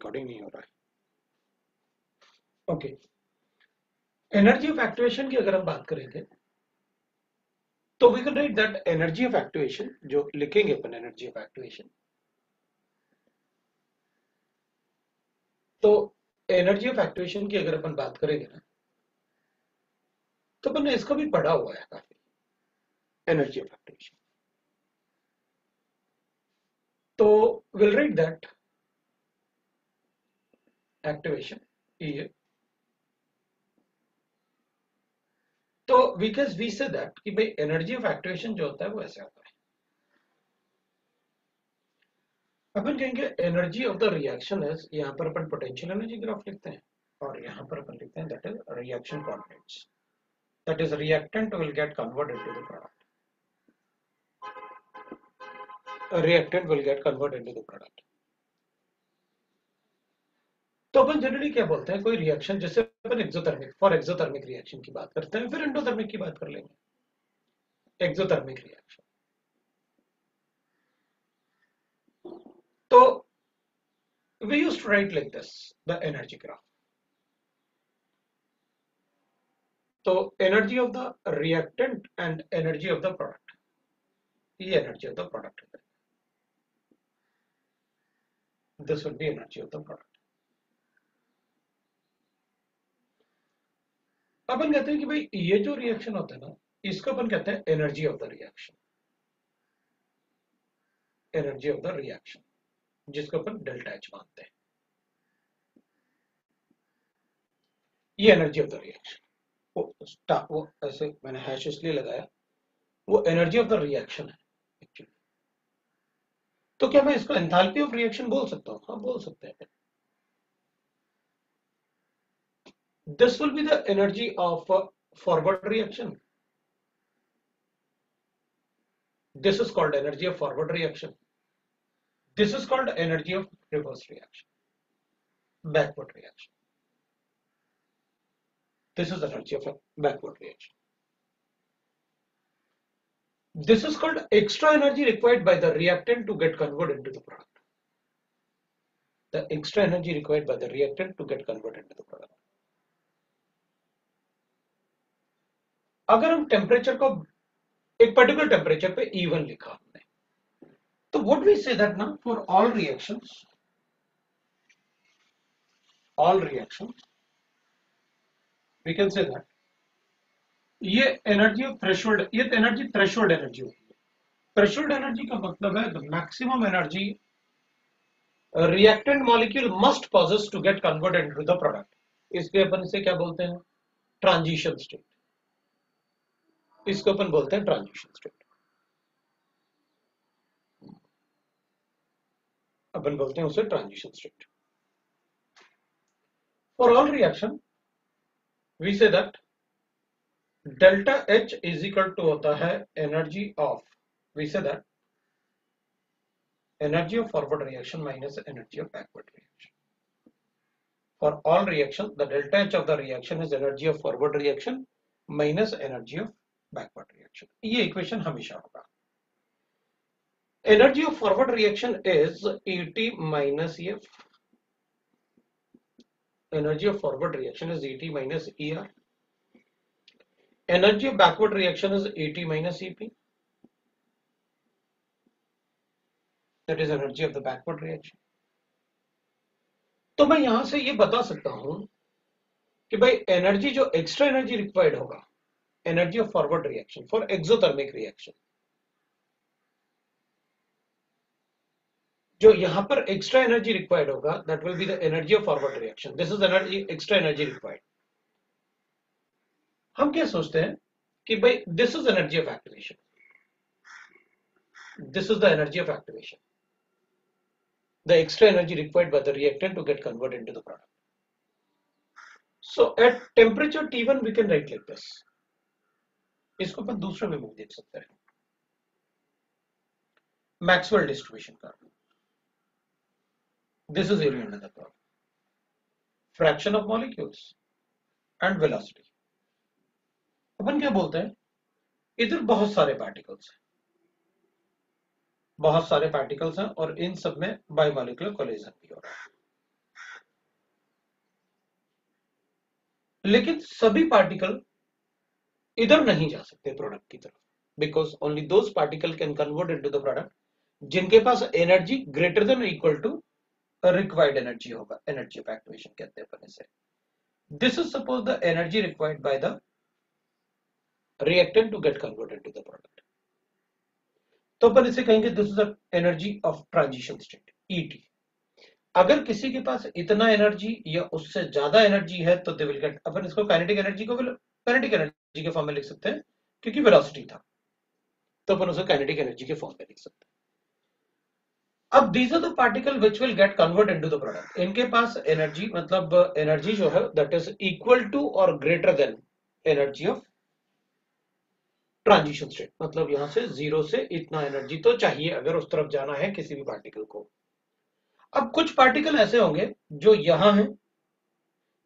Recording नहीं हो रहा है। ओके, एनर्जी ऑफ एक्टिवेशन की अगर हम बात करेंगे तो we can write that energy of activation, जो लिखेंगे अपन एनर्जी ऑफ एक्टिवेशन, तो एनर्जी ऑफ एक्टिवेशन की अगर अपन बात करेंगे ना तो अपन ने इसको भी पढ़ा हुआ है काफी, एनर्जी ऑफ एक्टिवेशन। तो विल राइट दैट एक्टिवेशन ये, तो वी से दैट कि भाई एनर्जी ऑफ एक्टिवेशन जो होता है वो ऐसे आता है। अपन कहेंगे energy of the reaction is, यहाँ पर अपन पोटेंशियल एनर्जी ग्राफ लिखते हैं और यहाँ पर अपन लिखते हैं that is reaction coordinates, that is reactant will get converted into the product, a reactant will get converted into the product। तो अपन जनरली क्या बोलते हैं, कोई रिएक्शन जैसे अपन एक्सोथर्मिक, फॉर एक्सोथर्मिक रिएक्शन की बात करते हैं, फिर एंडोथर्मिक की बात कर लेंगे। एक्सोथर्मिक रिएक्शन, तो we used to write like this the energy graph। तो energy of the reactant and energy of the product, ये एनर्जी ऑफ द प्रोडक्ट है, this will be energy of the product. अपन कहते हैं कि भाई ये जो रिएक्शन होता है ना, इसको अपन कहते हैं energy of the reaction, energy of the reaction, जिसको अपन डेल्टा एच मानते हैं, ये एनर्जी ऑफ द रिएक्शन। वो ऐसे मैंने हैश इसलिए लगाया, वो एनर्जी ऑफ द रिएक्शन है एक्चुअली। तो क्या मैं इसको एंथैल्पी ऑफ रिएक्शन बोल सकता हूँ? हाँ, बोल सकते हैं। This will be the energy of forward reaction, this is called energy of forward reaction, this is called energy of reverse reaction, backward reaction, this is energy of a backward reaction, this is called extra energy required by the reactant to get converted into the product, the extra energy required by the reactant to get converted into the product। अगर हम temperature को एक particular temperature पे E1 लिखा हमने, तो what we say that ना for all reactions we can say that ये एनर्जी ऑफ थ्रेशोल्ड, ये एनर्जी थ्रेशोल्ड एनर्जी होती है। थ्रेशोल्ड एनर्जी का मतलब है the maximum energy reactant molecule must possess to get converted into the product, इसके अपन इसे क्या बोलते हैं? ट्रांजिशन स्टेट, इसको अपन बोलते हैं ट्रांजिशन स्टेट, अपन बोलते हैं उसे transition state. For all reaction we say that delta H is equal to होता है energy of, we say that energy of forward reaction minus energy of backward reaction. For all reaction, the delta H of the reaction is energy of forward reaction minus energy of backward reaction. ये equation हमेशा होगा। Energy of forward reaction is ET minus EF. Energy of forward reaction is ET minus ER. Energy of backward reaction is ET minus EP. That is energy of the backward reaction. तो मैं यहां से ये बता सकता हूं कि भाई एनर्जी जो एक्स्ट्रा एनर्जी रिक्वायर्ड होगा, energy of forward reaction for exothermic reaction, जो यहां पर एक्स्ट्रा एनर्जी रिक्वायर्ड होगा that will be the energy of forward reaction, this is energy, extra energy required. हम क्या सोचते हैं कि भाई this is energy of activation, this is the energy of activation, the extra energy required by the reactant to get converted into the product. So at temperature T1 we can write like this, इसको अपन दूसरे में देख सकते हैं, Maxwell distribution का, this is area under the curve, fraction of molecules and velocity। अपन क्या बोलते हैं, इधर बहुत सारे पार्टिकल्स हैं, बहुत सारे पार्टिकल्स हैं और इन सब में बायोमोलिकुलर कोलिजन भी हो रहा है। लेकिन सभी पार्टिकल इधर नहीं जा सकते प्रोडक्ट की तरफ, because only those particle can convert into the product जिनके पास energy greater than equal to required energy होगा, एनर्जी ऑफ एक्टिवेशन कहते हैं अपन इसे। This is suppose the energy required by the reactant to get converted to the product. तो अपन इसे कहेंगे this is the energy of transition state, ET. अगर किसी के पास इतना एनर्जी या उससे ज्यादा एनर्जी है तो दे विल गेट, अपन इसको काइनेटिक एनर्जी को काइनेटिक एनर्जी के फॉर्म में लिख सकते हैं क्योंकि वेलोसिटी था, तो अपन उसे काइनेटिक एनर्जी के फॉर्म में लिख सकते हैं। अब these are the particle which will get convert into the product. इनके पास एनर्जी मतलब एनर्जी जो है दैट इज इक्वल टू और greater than energy of transition state, मतलब यहां से जीरो से इतना एनर्जी तो चाहिए अगर उस तरफ जाना है किसी भी पार्टिकल को। अब कुछ पार्टिकल ऐसे होंगे जो यहां हैं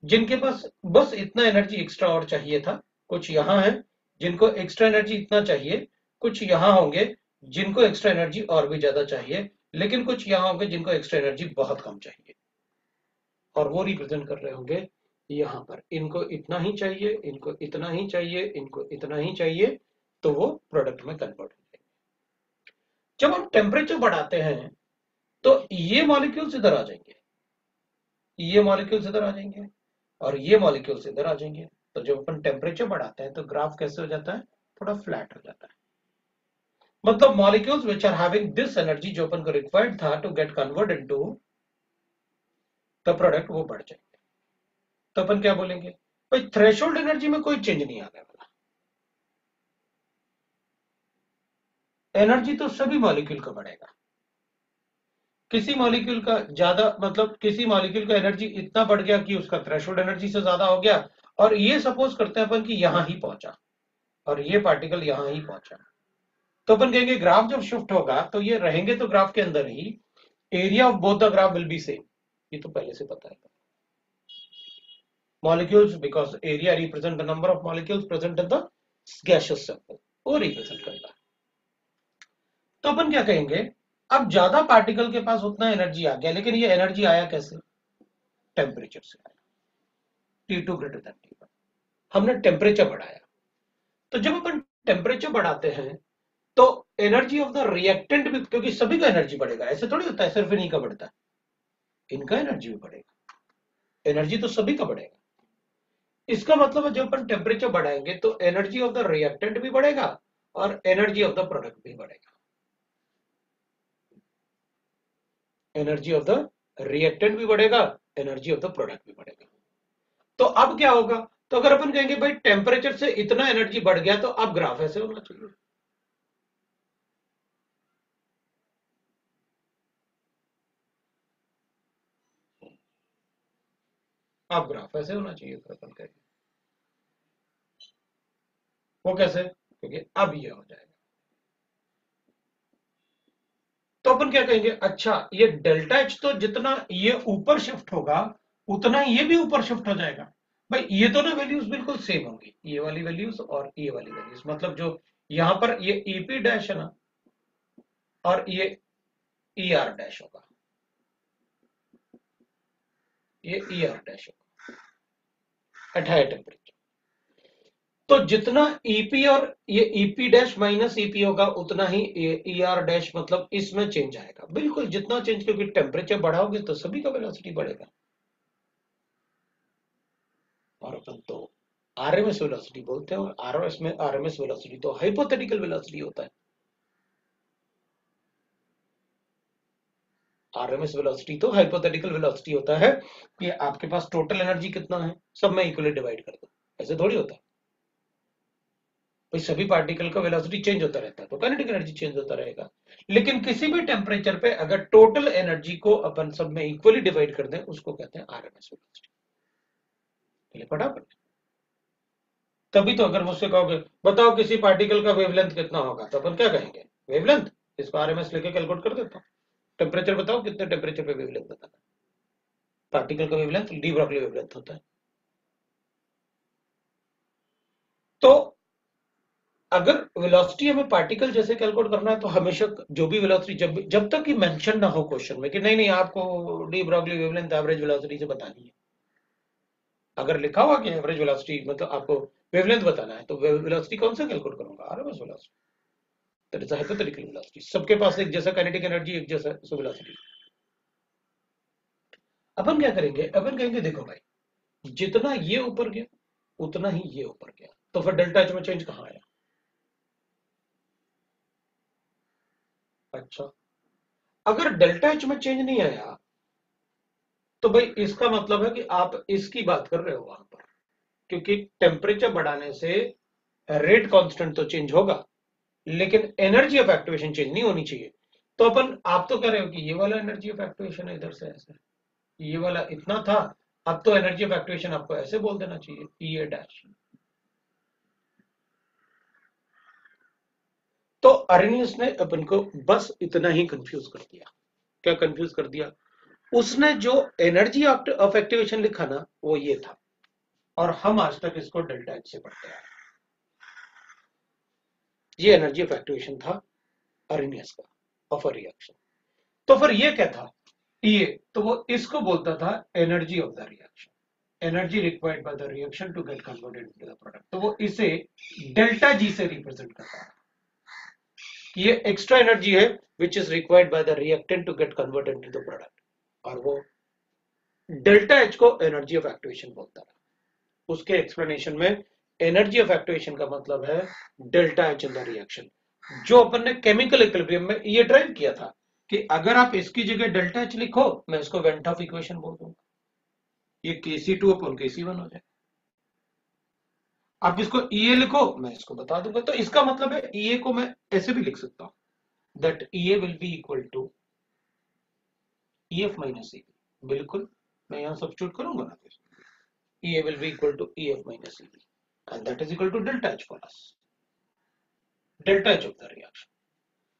जिनके पास बस इतना एनर्जी एक्स्ट्रा और चाहिए था, कुछ यहां हैं जिनको एक्स्ट्रा एनर्जी इतना चाहिए, कुछ यहां होंगे जिनको एक्स्ट्रा एनर्जी और भी ज्यादा चाहिए, लेकिन कुछ यहां होंगे जिनको एक्स्ट्रा एनर्जी बहुत कम चाहिए, और वो रिप्रेजेंट कर रहे होंगे यहां पर, इनको इतना ही चाहिए, इनको इतना ही चाहिए, इनको इतना ही चाहिए, तो वो प्रोडक्ट में कन्वर्ट हो जाएंगे। जब हम टेम्परेचर बढ़ाते हैं तो ये मॉलिक्यूल्स इधर आ जाएंगे, ये मॉलिक्यूल्स इधर आ जाएंगे और ये मॉलिक्यूल्स इधर आ जाएंगे। तो जब अपन टेम्परेचर बढ़ाते हैं तो ग्राफ कैसे हो जाता है, थोड़ा फ्लैट हो जाता है। मतलब molecules which are having this energy जो अपन को रिक्वायर्ड था to get convert into the product, वो बढ़ जाएंगे। तो अपन क्या बोलेंगे, भाई थ्रेशोल्ड एनर्जी में कोई चेंज नहीं आने वाला, एनर्जी तो सभी मॉलिक्यूल का बढ़ेगा। किसी मॉलिक्यूल का ज्यादा मतलब किसी मॉलिक्यूल का एनर्जी इतना बढ़ गया कि उसका थ्रेशोल्ड एनर्जी से ज्यादा हो गया, और ये सपोज करते हैं अपन कि यहां ही पहुंचा और ये पार्टिकल यहां ही पहुंचा, तो अपन कहेंगे ग्राफ जब शिफ्ट होगा तो ये रहेंगे तो ग्राफ के अंदर ही, area of both the graph will be same, ये तो पहले से पता है। Molecules because area represent the number of molecules present in the gaseous sample, वो रिप्रेजेंट करता है। तो अपन क्या कहेंगे, अब ज्यादा पार्टिकल के पास उतना एनर्जी आ गया, लेकिन ये एनर्जी आया कैसे, टेम्परेचर से आया, T2 ग्रेटर देन T1, हमने टेम्परेचर बढ़ाया। तो जब अपन टेम्परेचर बढ़ाते हैं तो एनर्जी ऑफ द रिएक्टेंट भी, क्योंकि सभी का एनर्जी बढ़ेगा, ऐसे थोड़ी होता है सिर्फ इन्हीं का बढ़ता है, इनका एनर्जी भी बढ़ेगा, एनर्जी तो सभी का बढ़ेगा। इसका मतलब है जब अपन टेम्परेचर बढ़ाएंगे तो एनर्जी ऑफ द रिएक्टेंट भी बढ़ेगा और एनर्जी ऑफ द प्रोडक्ट भी बढ़ेगा, एनर्जी ऑफ द रिएक्टेंट भी बढ़ेगा, एनर्जी ऑफ द प्रोडक्ट भी बढ़ेगा। तो अब क्या होगा, तो अगर अपन कहेंगे भाई टेम्परेचर से इतना एनर्जी बढ़ गया, तो अब ग्राफ ऐसे होना चाहिए, अब ग्राफ ऐसे होना चाहिए, तो अपन कहेंगे वो कैसे, क्योंकि अब ये हो जाएगा। तो अपन क्या कहेंगे, अच्छा ये डेल्टा एच तो जितना ये ऊपर शिफ्ट होगा उतना ये भी ऊपर शिफ्ट हो जाएगा। भाई ये तो ना वैल्यूज बिल्कुल सेम होंगी, ये वाली वैल्यूज और ये वाली वैल्यूज, मतलब जो यहां पर ये ईपी डैश है ना और ये ई आर डैश होगा, ये ई आर डैश होगा एट हायर टेम्परेचर। तो जितना ईपी और ये ईपी डैश माइनस ईपी होगा उतना ही ई आर डैश, मतलब इसमें चेंज आएगा बिल्कुल जितना चेंज, क्योंकि टेम्परेचर बढ़ाओगे तो सभी का वेलोसिटी बढ़ेगा। और अपन तो आरएमएस वेलोसिटी बोलते हैं, और आरएमएस वेलोसिटी तो हाइपोथेटिकल वेलोसिटी होता है। आरएमएस वेलोसिटी तो हाइपोथेटिकल वेलोसिटी होता है कि आपके पास टोटल एनर्जी कितना है, सब में इक्वली डिवाइड कर दो, ऐसे थोड़ी होता है। भाई सभी पार्टिकल का वेलोसिटी चेंज होता रहता है तो काइनेटिक एनर्जी चेंज होता रहेगा, लेकिन किसी भी टेम्परेचर पे अगर टोटल एनर्जी को अपन सब में इक्वली डिवाइड कर दें उसको कहते हैं आरएमएस वेलोसिटी। पहले पढ़ा अपन, तभी तो अगर मुझसे कहोगे बताओ किसी पार्टिकल का वेवलेंथ कितना होगा, तो अपन क्या कहेंगे, वेवलेंथ, इसको आरएमएस लेके कैलकुलेट कर देता हूं। टेम्परेचर बताओ कितने टेम्परेचर पे वेवलेंथ बताना, पार्टिकल का वेवलेंथ डी ब्रॉगली वेवलेंथ होता है। तो अगर वेलोसिटी हमें पार्टिकल जैसे कैलकुलेट करना है तो हमेशा जो भी वेलोसिटी जब तक कि मेंशन ना हो क्वेश्चन में कि नहीं नहीं आपको de Broglie wavelength average velocity से बतानी है, अगर लिखा हुआ कि एवरेज वेलोसिटी मतलब आपको वेवलेंथ बताना है तो वेलोसिटी कौन सा कैलकुलेट करूंगा, RMS velocity, that is hypothetical velocity. सबके पास एक जैसा काइनेटिक एनर्जी, एक जैसा वेलोसिटी। अपन क्या करेंगे, अपन कहेंगे देखो भाई, जितना ये ऊपर गया उतना ही ये ऊपर गया, तो फिर डेल्टा एच में चेंज कहां आया? अच्छा, अगर डेल्टा एच में चेंज नहीं आया तो भाई इसका मतलब है कि आप इसकी बात कर रहे हो वहां पर, क्योंकि टेम्परेचर बढ़ाने से रेट कांस्टेंट तो चेंज होगा लेकिन एनर्जी ऑफ एक्टिवेशन चेंज नहीं होनी चाहिए। तो अपन, आप तो कह रहे हो कि ये वाला एनर्जी ऑफ एक्टिवेशन है इधर से ऐसे, ये वाला इतना था, अब तो एनर्जी ऑफ एक्टिवेशन आपको ऐसे बोल देना चाहिए, ई ए डैश। तो अरेनियस ने अपन को बस इतना ही कंफ्यूज कर दिया। क्या कंफ्यूज कर दिया? उसने जो एनर्जी ऑफ एक्टिवेशन लिखा ना वो ये था, और हम आज तक इसको डेल्टा एच से पढ़ते हैं। ये एनर्जी ऑफ एक्टिवेशन था अरेनियस का ऑफ अ रिएक्शन। तो फिर ये क्या था? ये तो वो इसको बोलता था energy of the reaction, energy required by the reaction to get converted into the product. तो वो इसे डेल्टा जी से रिप्रेजेंट करता है। ये एक्स्ट्रा एनर्जी है which is required by the reactant to get converted into the product, और वो डेल्टा एच को एनर्जी ऑफ एक्टिवेशन बोलता है। उसके एक्सप्लेनेशन में एनर्जी ऑफ एक्टिवेशन का मतलब है delta H in the reaction, जो अपन ने केमिकल इक्विलिब्रियम में ये ड्राइव किया था कि अगर आप इसकी जगह डेल्टा एच लिखो, मैं इसको वेंट ऑफ इक्वेशन बोल दूंगा, ये Kc2 अपॉन Kc1 हो जाए। आप इसको Ea लिखो, मैं इसको बता दूंगा। तो इसका मतलब है Ea को मैं ऐसे भी लिख सकता हूं, that Ea will be equal to EF minus Eb। बिल्कुल, मैं यहां सब्स्टिट्यूट करूंगा ना, Ea will be equal to EF minus Eb, and that is equal to delta H for us, delta H of the reaction।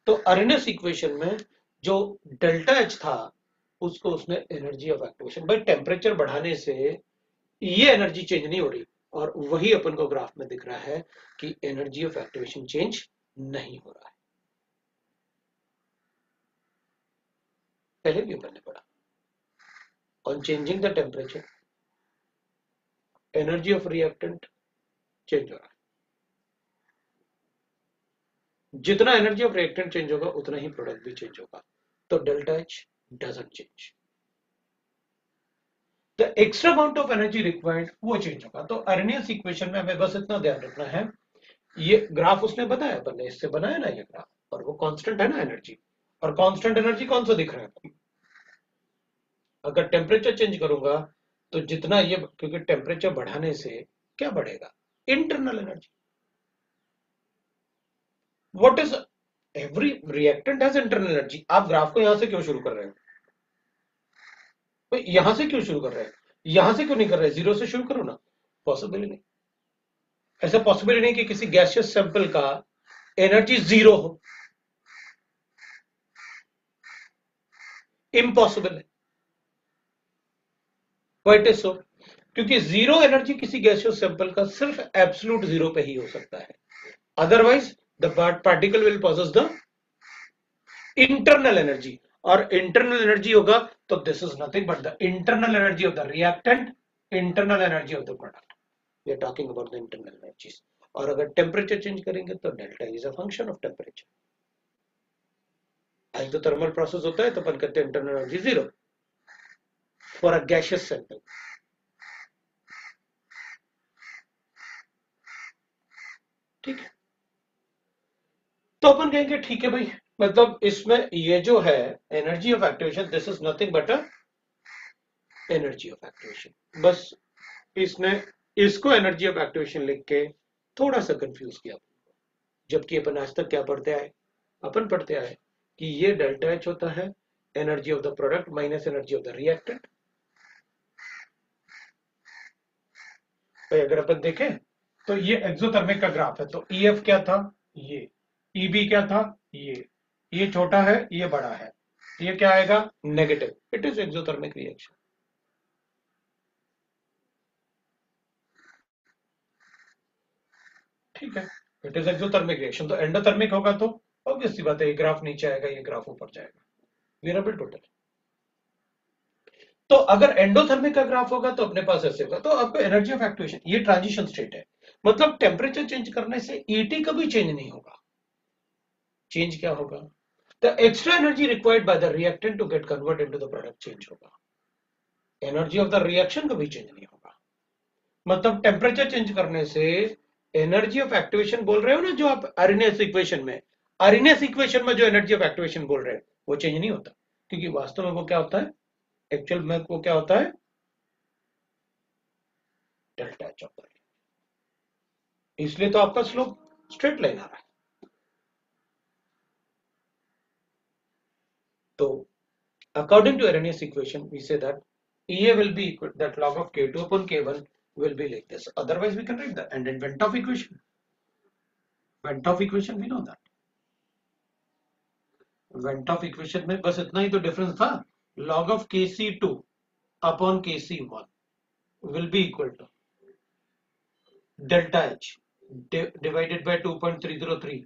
तो Arrhenius equation में जो delta H था उसको उसने एनर्जी ऑफ एक्टिवेशन, भाई टेम्परेचर बढ़ाने से ये एनर्जी चेंज नहीं हो रही, और वही अपन को ग्राफ में दिख रहा है कि एनर्जी ऑफ एक्टिवेशन चेंज नहीं हो रहा है। पहले भी अपन ने पढ़ा, on changing the temperature energy of reactant change हो रहा है। जितना एनर्जी ऑफ रिएक्टेंट चेंज होगा उतना ही प्रोडक्ट भी चेंज होगा। तो delta H doesn't change, the extra amount of energy required वो चेंज होगा। तो अरेनियस इक्वेशन में हमें बस इतना ध्यान रखना है, ये ग्राफ उसने बताया, अपन ने इससे बनाया ना ये ग्राफ, और वो कांस्टेंट है ना एनर्जी, और कांस्टेंट एनर्जी कौन सा दिख रहा है? अगर टेम्परेचर चेंज करूंगा तो जितना ये, क्योंकि टेम्परेचर बढ़ाने से क्या बढ़ेगा? Internal energy. What is, every reactant has internal energy. आप ग्राफ को यहां से क्यों शुरू कर रहे हो? तो यहां से क्यों शुरू कर रहे हैं? यहां से क्यों नहीं कर रहे? जीरो से शुरू करो ना। पॉसिबल ही नहीं, ऐसा पॉसिबल ही नहीं कि किसी गैसियस सैंपल का एनर्जी जीरो हो, इम्पॉसिबल है। What is so? क्योंकि जीरो एनर्जी किसी गैसियस सैंपल का सिर्फ एब्सोल्यूट जीरो पे ही हो सकता है, otherwise the particle will possess the internal energy, और इंटरनल एनर्जी होगा तो this is nothing but the internal energy of the reactant, internal energy of the product. We are talking about the internal energies. और अगर temperature change करेंगे तो delta is a function of temperature. आज तो thermal process होता है तो अपन कहते हैं internal energy zero for a gaseous sample. ठीक है, तो अपन कहेंगे ठीक है भाई, मतलब इसमें ये जो है energy of activation, this is nothing but a energy of activation. बस इसने इसको एनर्जी ऑफ एक्टिवेशन लिख के थोड़ा सा कंफ्यूज किया, जबकि अपन आज तक क्या पढ़ते आए? अपन पढ़ते आए कि ये डेल्टा एच होता है energy of the product minus energy of the reactant. तो अगर अपन देखें तो ये एक्सोथर्मिक का ग्राफ है, तो EF क्या था? ये EB क्या था? ये छोटा है, ये बड़ा है, ये क्या आएगा? Negative. It is exothermic reaction. ठीक है, इट इज एक्सोथर्मिक रिएक्शन। तो एंडोथर्मिक होगा तो ऑब्वियस सी बात है, ये ग्राफ नीचे आएगा, ये ग्राफ ऊपर जाएगा, वेरिएबल टोटल। तो अगर एंडोथर्मिक का ग्राफ होगा तो अपने पास ऐसे होगा। तो आपको एनर्जी ऑफ एक्टिवेशन, ये ट्रांजिशन स्टेट है, मतलब टेम्परेचर चेंज करने से ईटी कभी चेंज नहीं होगा। चेंज क्या होगा? The extra energy required by the reactant to get convert into the product change होगा। एनर्जी ऑफ द रिएक्शन कभी चेंज नहीं होगा। मतलब टेम्परेचर चेंज करने से एनर्जी ऑफ एक्टिवेशन बोल रहे हो ना, जो आप आरएनएस इक्वेशन में, आरएनएस इक्वेशन में जो एनर्जी ऑफ एक्टिवेशन बोल रहे हैं वो चेंज नहीं होता, क्योंकि वास्तव में वो क्या होता है, एक्चुअल में वो क्या होता है, डेल्टा एच ऑफ द, इसलिए तो आपका स्लोप स्ट्रेट लाइन आ रहा है। तो according to Arrhenius equation we say that EA will be equal, that log of K2 upon K1 will be like this. Otherwise we can write that. And then Ventov equation we know that. Ventov equation में बस इतना ही तो difference था, log of Kc2 upon Kc1 will be equal to delta H divided by 2.303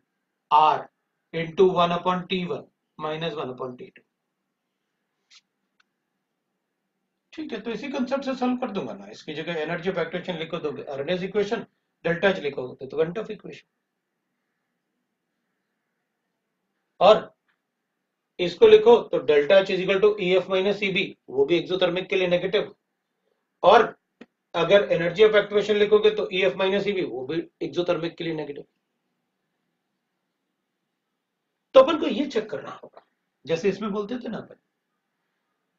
R into 1 upon T1 minus 1 upon T2. ठीक है, तो इसी concept से सॉल्व कर दूंगा ना, इसकी जगह एनर्जी ऑफ एक्टिवेशन लिखो तो अर्नेस इक्वेशन, डेल्टा एच लिखोगे तो वेंटॉफ इक्वेशन, और इसको लिखो तो delta H is equal to E F minus E B, वो भी एक्सोथर्मिक के लिए नेगेटिव, और अगर एनर्जी ऑफ एक्टिवेशन लिखोगे तो E F minus E B, वो भी एक्सोथर्मिक के लिए नेगेटिव। तो अपन को ये चेक करना होगा, जैसे इसमें बोलते थे ना अपन,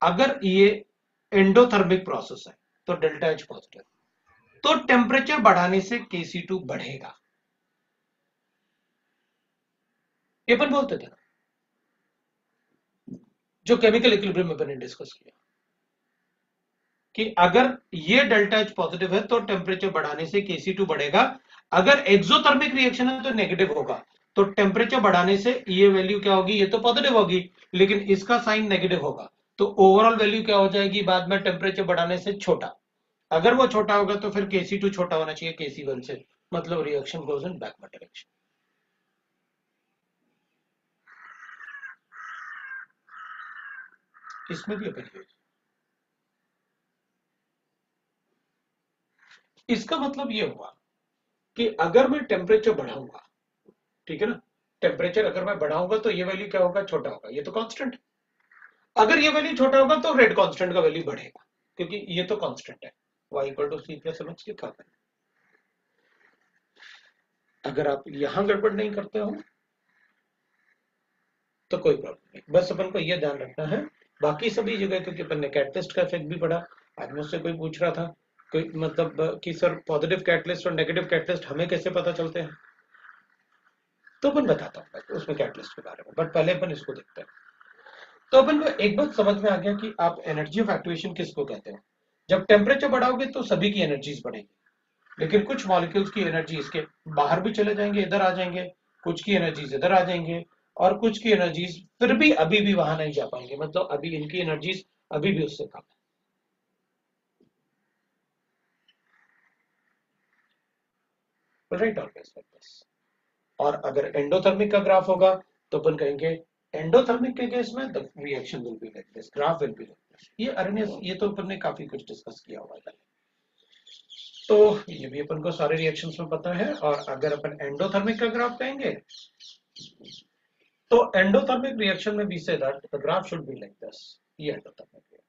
अगर ये एंडोथर्मिक प्रोसेस है तो डेल्टा एच पॉजिटिव, तो टेम्परेचर बढ़ाने से Kc2 बढ़ेगा, ये अपन बोलते थे ना, जो केमिकल इक्विलिब्रियम में अपन ने डिस्कस किया कि अगर ये डेल्टा एच पॉजिटिव है तो टेम्परेचर बढ़ाने से Kc2 बढ़ेगा, अगर एक्सोथर्मिक रिएक्शन है तो नेगेटिव होगा, तो टेम्परेचर बढ़ाने से ये वैल्यू क्या होगी, ये तो पॉजिटिव होगी लेकिन इसका साइन नेगेटिव होगा, तो ओवरऑल वैल्यू क्या हो जाएगी बाद में टेम्परेचर बढ़ाने से छोटा, अगर वो छोटा होगा तो फिर Kc2 छोटा होना चाहिए Kc1 से, मतलब reaction goes in backward direction. इसमें भी अपन इसका मतलब ये हुआ कि अगर मैं टेम्परेचर बढ़ाऊंगा, ठीक है ना, टेम्परेचर अगर मैं बढ़ाऊंगा तो ये वैल्यू क्या होगा, छोटा होगा, ये तो कांस्टेंट, अगर ये वैल्यू छोटा होगा तो रेड कांस्टेंट का वैल्यू बढ़ेगा, क्योंकि ये तो कांस्टेंट है, y equal to C plus mx लिखा है। अगर आप यहां गड़बड़ नहीं करते हो तो कोई प्रॉब्लम नहीं, बस अपन को ये ध्यान रखना है, बाकी सभी जगह, क्योंकि अपन ने कैटलिस्ट का इफेक्ट भी पढ़ा, आज मुझसे कोई पूछ रहा था कोई मतलब कि सर पॉजिटिव कैटलिस्ट और नेगेटिव कैटलिस्ट हमें कैसे पता चलते हैं, तो अपन बताता हूँ उसमें कैटलिस्ट के बारे में, बट पहले अपन इसको देखते हैं। तो अपन को एक बात समझ में आ गया कि आप एनर्जी ऑफ एक्टिवेशन किसको कहते हो, जब टेम्परेचर बढ़ाओगे तो सभी की एनर्जीज बढ़ेगी, लेकिन कुछ मॉलिक्यूल्स की एनर्जी इसके बाहर भी चले जाएंगे, इधर आ जाएंगे, कुछ की एनर्जीज इधर आ जाएंगे, और कुछ की एनर्जीज फिर भी अभी भी वहां नहीं जा पाएंगे, मतलब अभी इनकी एनर्जीज अभी भी उससे कम है, राइट, ऑलवेज लाइक दिस। और अगर एंडोथर्मिक का ग्राफ होगा तो अपन कहेंगे एंडोथर्मिक के केस में the reaction will be like this, graph will B like this. ये आरएनएस, ये तो अपन ने काफी कुछ डिस्कस किया हुआ है, तो ये भी अपन को सारे रिएक्शंस में पता है। और अगर अपन एंडोथर्मिक का ग्राफ कहेंगे तो एंडोथर्मिक रिएक्शन में we say that the graph should be like this, ये एंडोथर्मिक रिएक्शन।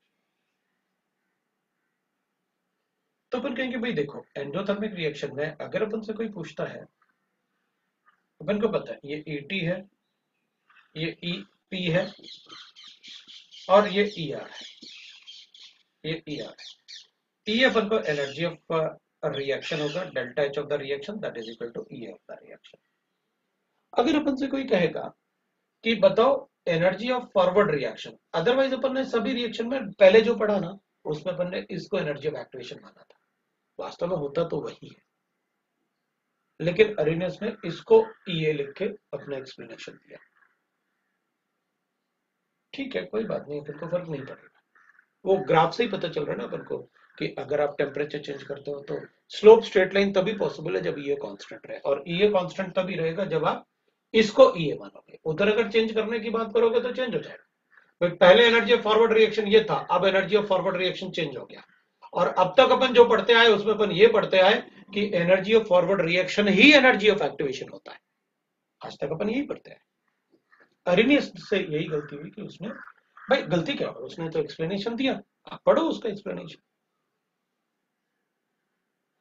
तो अपन कहेंगे भाई देखो एंडोथर्मिक रिएक्शन में अगर अपन से कोई पूछता है, अपन को पता है ये ET है, ये EP है, और ये ER है, ये ER है। E अपन को एनर्जी ऑफ रिएक्शन होगा, delta H of the reaction that is equal to E of the reaction. अगर अपन से कोई कहेगा कि बताओ energy of forward reaction, otherwise अपन ने सभी रिएक्शन में पहले जो पढ़ा ना उसमें अपन ने इसको एनर्जी ऑफ एक्टिवेशन माना था, वास्तव में होता तो वही है, लेकिन अरेनियस ने इसको EA लिख के अपना एक्सप्लेनेशन दिया। ठीक है, कोई बात नहीं, अपन को फर्क नहीं पड़ेगा, वो ग्राफ से ही पता चल रहा है ना अपन को कि अगर आप टेम्परेचर चेंज करते हो तो स्लोप स्ट्रेट लाइन तभी पॉसिबल है जब EA कांस्टेंट रहे, और EA कांस्टेंट तभी रहेगा जब आप इसको EA मानोगे, उधर अगर चेंज करने की बात करोगे तो चेंज हो जाएगा। भाई पहले एनर्जी ऑफ फॉरवर्ड रिएक्शन ये था, अब energy of forward reaction change हो गया। और अब तक अपन जो पढ़ते आए उसमें अपन ये पढ़ते आए कि energy of forward reaction he energy of activation होता है। आज तक अपन यही पढ़ते हैं। अरेनियस से यही गलती हुई कि उसने, भाई गलती क्या हो, उसने तो एक्सप्लेनेशन दिया, आप पढ़ो उसका एक्सप्लेनेशन।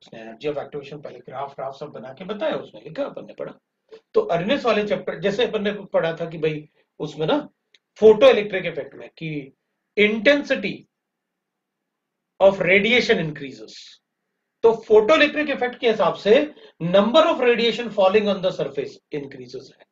उसने एनर्जी ऑफ एक्टिवेशन पहले ग्राफ ग्राफ सब बना के बताया, उसने लिखा, अपन ने पढ़ा। तो अरेनियस वाले चैप्टर जैसे अपन ने पढ़ा था कि भाई उसमें ना फोटो इलेक्ट्रिक इफेक्ट में कि इंटेंसिटी ऑफ रेडिएशन इंक्रीजेस, तो फोटो इलेक्ट्रिक इफेक्ट के हिसाब से number of radiation falling on the surface increases है।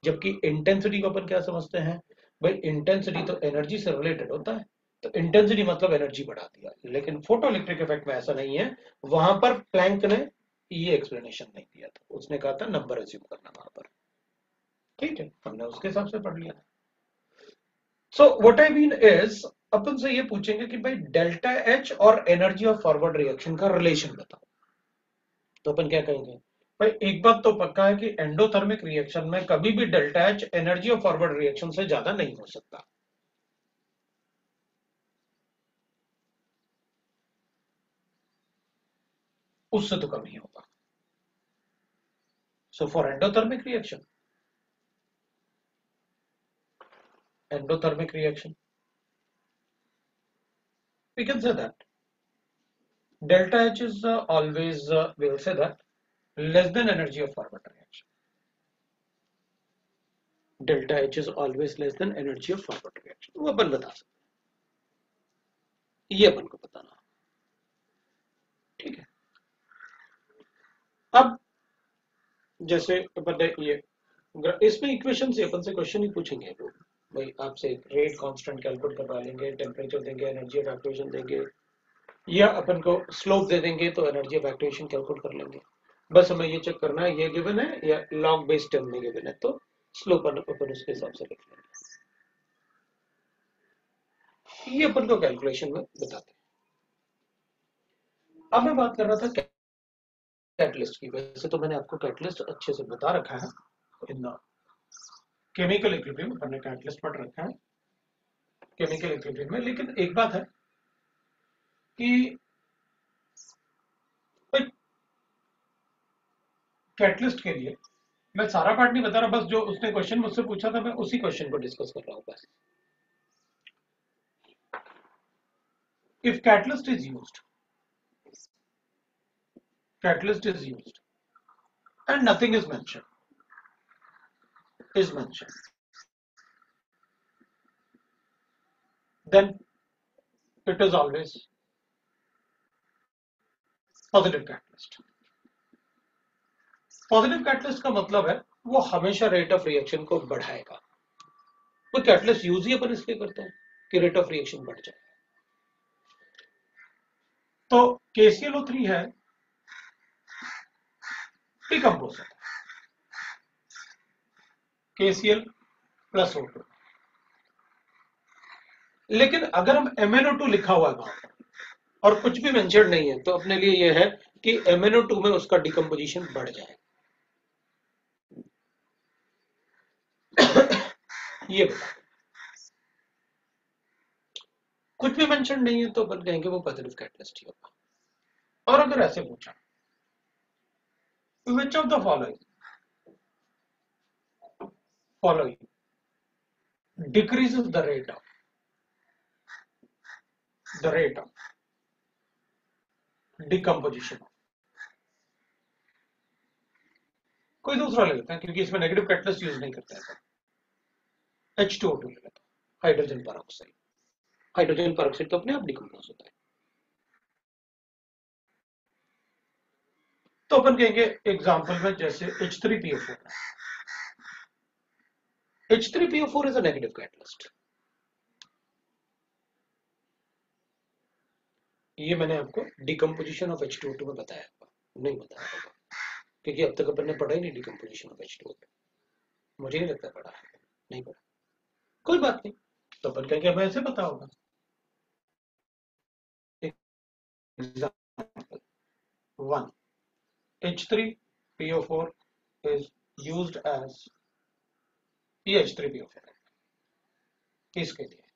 जबकि इंटेंसिटी को अपन क्या समझते हैं, भाई इंटेंसिटी तो एनर्जी से रिलेटेड होता है, तो इंटेंसिटी मतलब एनर्जी बढ़ा दिया। लेकिन फोटो इलेक्ट्रिक इफेक्ट में ऐसा नहीं है, वहां पर प्लैंक ने ये एक्सप्लेनेशन नहीं दिया था, उसने कहा था नंबर अज्यूम करना वहां पर। ठीक है, हमने उसके हिसाब से पढ़ लिया था। So what I mean is, अपन से ये पूछेंगे कि भाई डेल्टा एच और एनर्जी ऑफ फॉरवर्ड रिएक्शन का रिलेशन बताओ, तो अपन क्या कहेंगे, भाई एक बात तो पक्का है कि एंडोथर्मिक रिएक्शन में कभी भी delta H energy of forward reaction से ज्यादा नहीं हो सकता। उससे तो कम ही होगा। So for endothermic reaction we can say that delta H is always we'll say that less than energy of forward reaction. Delta H is always less than energy of forward reaction, वो अपन बता सकते हैं, ये अपन को बताना। ठीक है, अब जैसे अपन ने ये इसमें इक्वेशन से अपन से क्वेश्चन ही पूछेंगे वो, भाई आपसे रेट कांस्टेंट कैलकुलेट करवा लेंगे, टेम्परेचर देंगे, एनर्जी ऑफ एक्टिवेशन देंगे, या अपन को स्लोप दे देंगे तो एनर्जी ऑफ एक्टिवेशन कैलकुलेट कर लेंगे। बस हमें ये चेक करना है ये गिवन है या लॉग बेस टर्म में गिवन है, तो स्लोप अपन उसके हिसाब से लिख लेंगे। ये अपन को कैलकुलेशन में बताते हैं। अब मैं बात कर रहा था कैटलिस्ट की। वैसे तो मैंने आपको कैटलिस्ट अच्छे से बता रखा है इन केमिकल इक्विलिब्रियम, हमने कैटलिस्ट पढ़ रखा है केमिकल इक्विलिब्रियम में। लेकिन एक बात है कि कैटलिस्ट के लिए मैं सारा पार्ट नहीं बता रहा, बस जो उसने क्वेश्चन मुझसे पूछा था मैं उसी क्वेश्चन को डिस्कस कर रहा हूं बस। If catalyst is used and nothing is mentioned, then it is always positive catalyst. Positive catalyst का मतलब है वो हमेशा रेट ऑफ रिएक्शन को बढ़ाएगा। वो कैटलिस्ट यूज ही अपन इसलिए करते हैं कि रेट ऑफ रिएक्शन बढ़ जाए। तो KClO3 है, डिकम्पोज होता है KCl प्लस O2, लेकिन अगर हम MnO2 लिखा हुआ है वहां पर और कुछ भी मेंशन नहीं है, तो अपने लिए यह है कि MnO2 में उसका डिकम्पोजिशन बढ़ जाए। ये बता, कुछ भी मेंशन नहीं है तो अपन कहेंगे वो पॉजिटिव कैटलिस्ट ही होगा। और अगर ऐसे पूछा which of the following decreases the rate of decomposition, कोई दूसरा ले लेते हैं क्योंकि इसमें नेगेटिव कैटलिस्ट यूज नहीं करते हैं। H2O2 ले लेते हैं, हाइड्रोजन पेरोक्साइड। हाइड्रोजन पेरोक्साइड तो अपने आप डिकम्पोज होता है। तो अपन कहेंगे एग्जांपल में जैसे H3PO4, H3PO4 is a negative catalyst. ये मैंने आपको डिकम्पोजिशन ऑफ H2O2 में बताया नहीं बताया होगा, क्योंकि अब तक अपन ने पढ़ा ही नहीं डिकम्पोजिशन ऑफ H2O2, मुझे नहीं लगता पढ़ा है, नहीं पढ़ा, कोई बात नहीं। तो अपन कहेंगे हमें ऐसे पता होगा। Example 1, H3PO4 is used as H3PO4 इसके लिए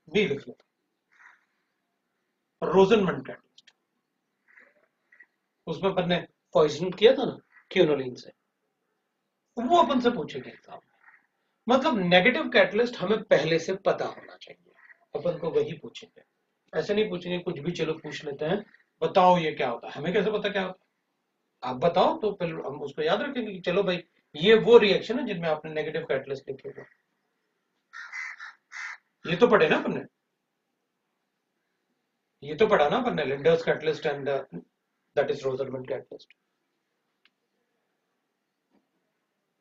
बी लिख लेता हूं, रोजनमंड कैटलिस्ट। उसमें अपन ने पॉइजन किया था ना क्यूनोलिन से, वो अपन से पूछेंगे एग्जाम में। मतलब नेगेटिव कैटलिस्ट हमें पहले से पता होना चाहिए, अपन को वही पूछेंगे। ऐसे नहीं पूछेंगे कुछ भी, चलो पूछ लेते हैं, बताओ ये क्या होता है, हमें कैसे पता क्या होता है, आप बताओ तो फिर हम उसको याद रखेंगे कि चलो भाई ये वो रिएक्शन है जिनमें आपने नेगेटिव कैटलिस्ट लिखे हुए। ये तो पढ़े ना अपन ने, ये तो पढ़ा ना अपन ने, Lindlar's catalyst and that is Rosenmund catalyst,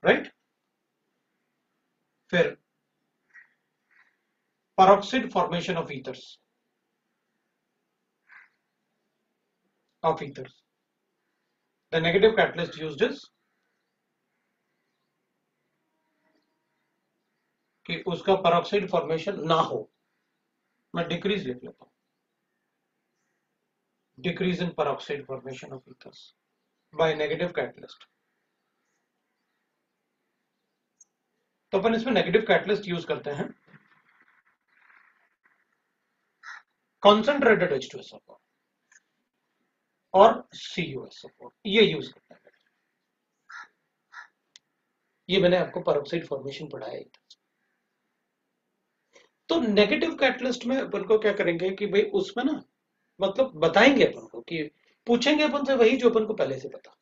right. फिर peroxide formation of ethers, of ethers. The negative catalyst used is कि उसका peroxide formation ना हो, मैं decrease लिख लेता हूं, decrease in peroxide formation of ethers by negative catalyst। तो अपन इसमें नेगेटिव कैटलिस्ट यूज करते हैं कॉन्सेंट्रेटेड H2SO4 और CuSO4, ये यूज करते हैं। ये मैंने आपको पेरोक्साइड फॉर्मेशन पढ़ाया है। तो नेगेटिव कैटलिस्ट में अपन को क्या करेंगे कि भाई उसमें ना, मतलब बताएंगे अपन को कि पूछेंगे अपन से वही जो अपन को पहले से पता।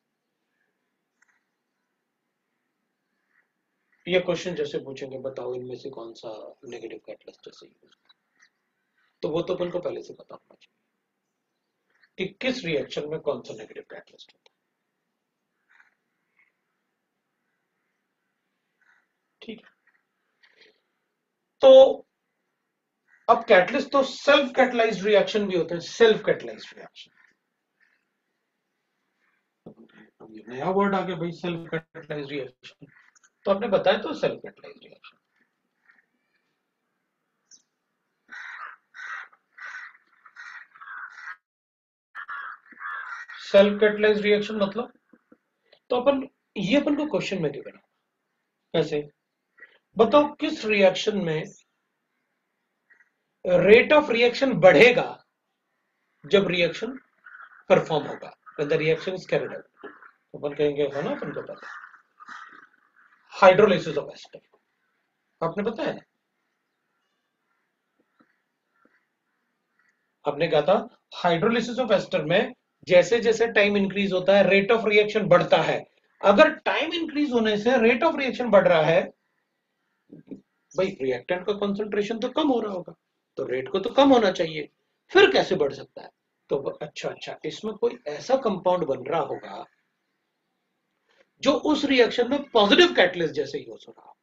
ये क्वेश्चन जैसे पूछेंगे बताओ इनमें से कौन सा नेगेटिव कैटलिस्ट जैसे यूज, तो वो तो अपन को पहले से पता होना चाहिए कि किस रिएक्शन में कौन सा नेगेटिव कैटलिस्ट होता है। ठीक है, तो अब कैटलिस्ट तो सेल्फ कैटलाइज्ड रिएक्शन भी होते हैं, सेल्फ कैटलाइज्ड रिएक्शन। अब ये नया वर्ड आ गया भाई, सेल्फ कैटलाइज्ड रिएक्शन, तो आपने बताया तो self catalysed reaction. Self catalysed reaction मतलब, तो अपन ये अपन को क्वेश्चन में गिवन है, कैसे बताओ किस रिएक्शन में रेट ऑफ रिएक्शन बढ़ेगा जब रिएक्शन परफॉर्म होगा, when the reaction is carried out। तो अपन कहेंगे है ना, अपन को पता हाइड्रोलिसिस ऑफ एस्टर, आपने बताया, आपने कहा था हाइड्रोलिसिस ऑफ एस्टर में जैसे जैसे टाइम इंक्रीज होता है रेट ऑफ रिएक्शन बढ़ता है। अगर टाइम इंक्रीज होने से रेट ऑफ रिएक्शन बढ़ रहा है, भाई रिएक्टेंट का कंसंट्रेशन तो कम हो रहा होगा, तो रेट को तो कम होना चाहिए, फिर कैसे बढ़ सकता है। तो अच्छा, इसमें कोई ऐसा कंपाउंड बन रहा होगा जो उस रिएक्शन में पॉजिटिव कैटलिस्ट जैसे यूज हो रहा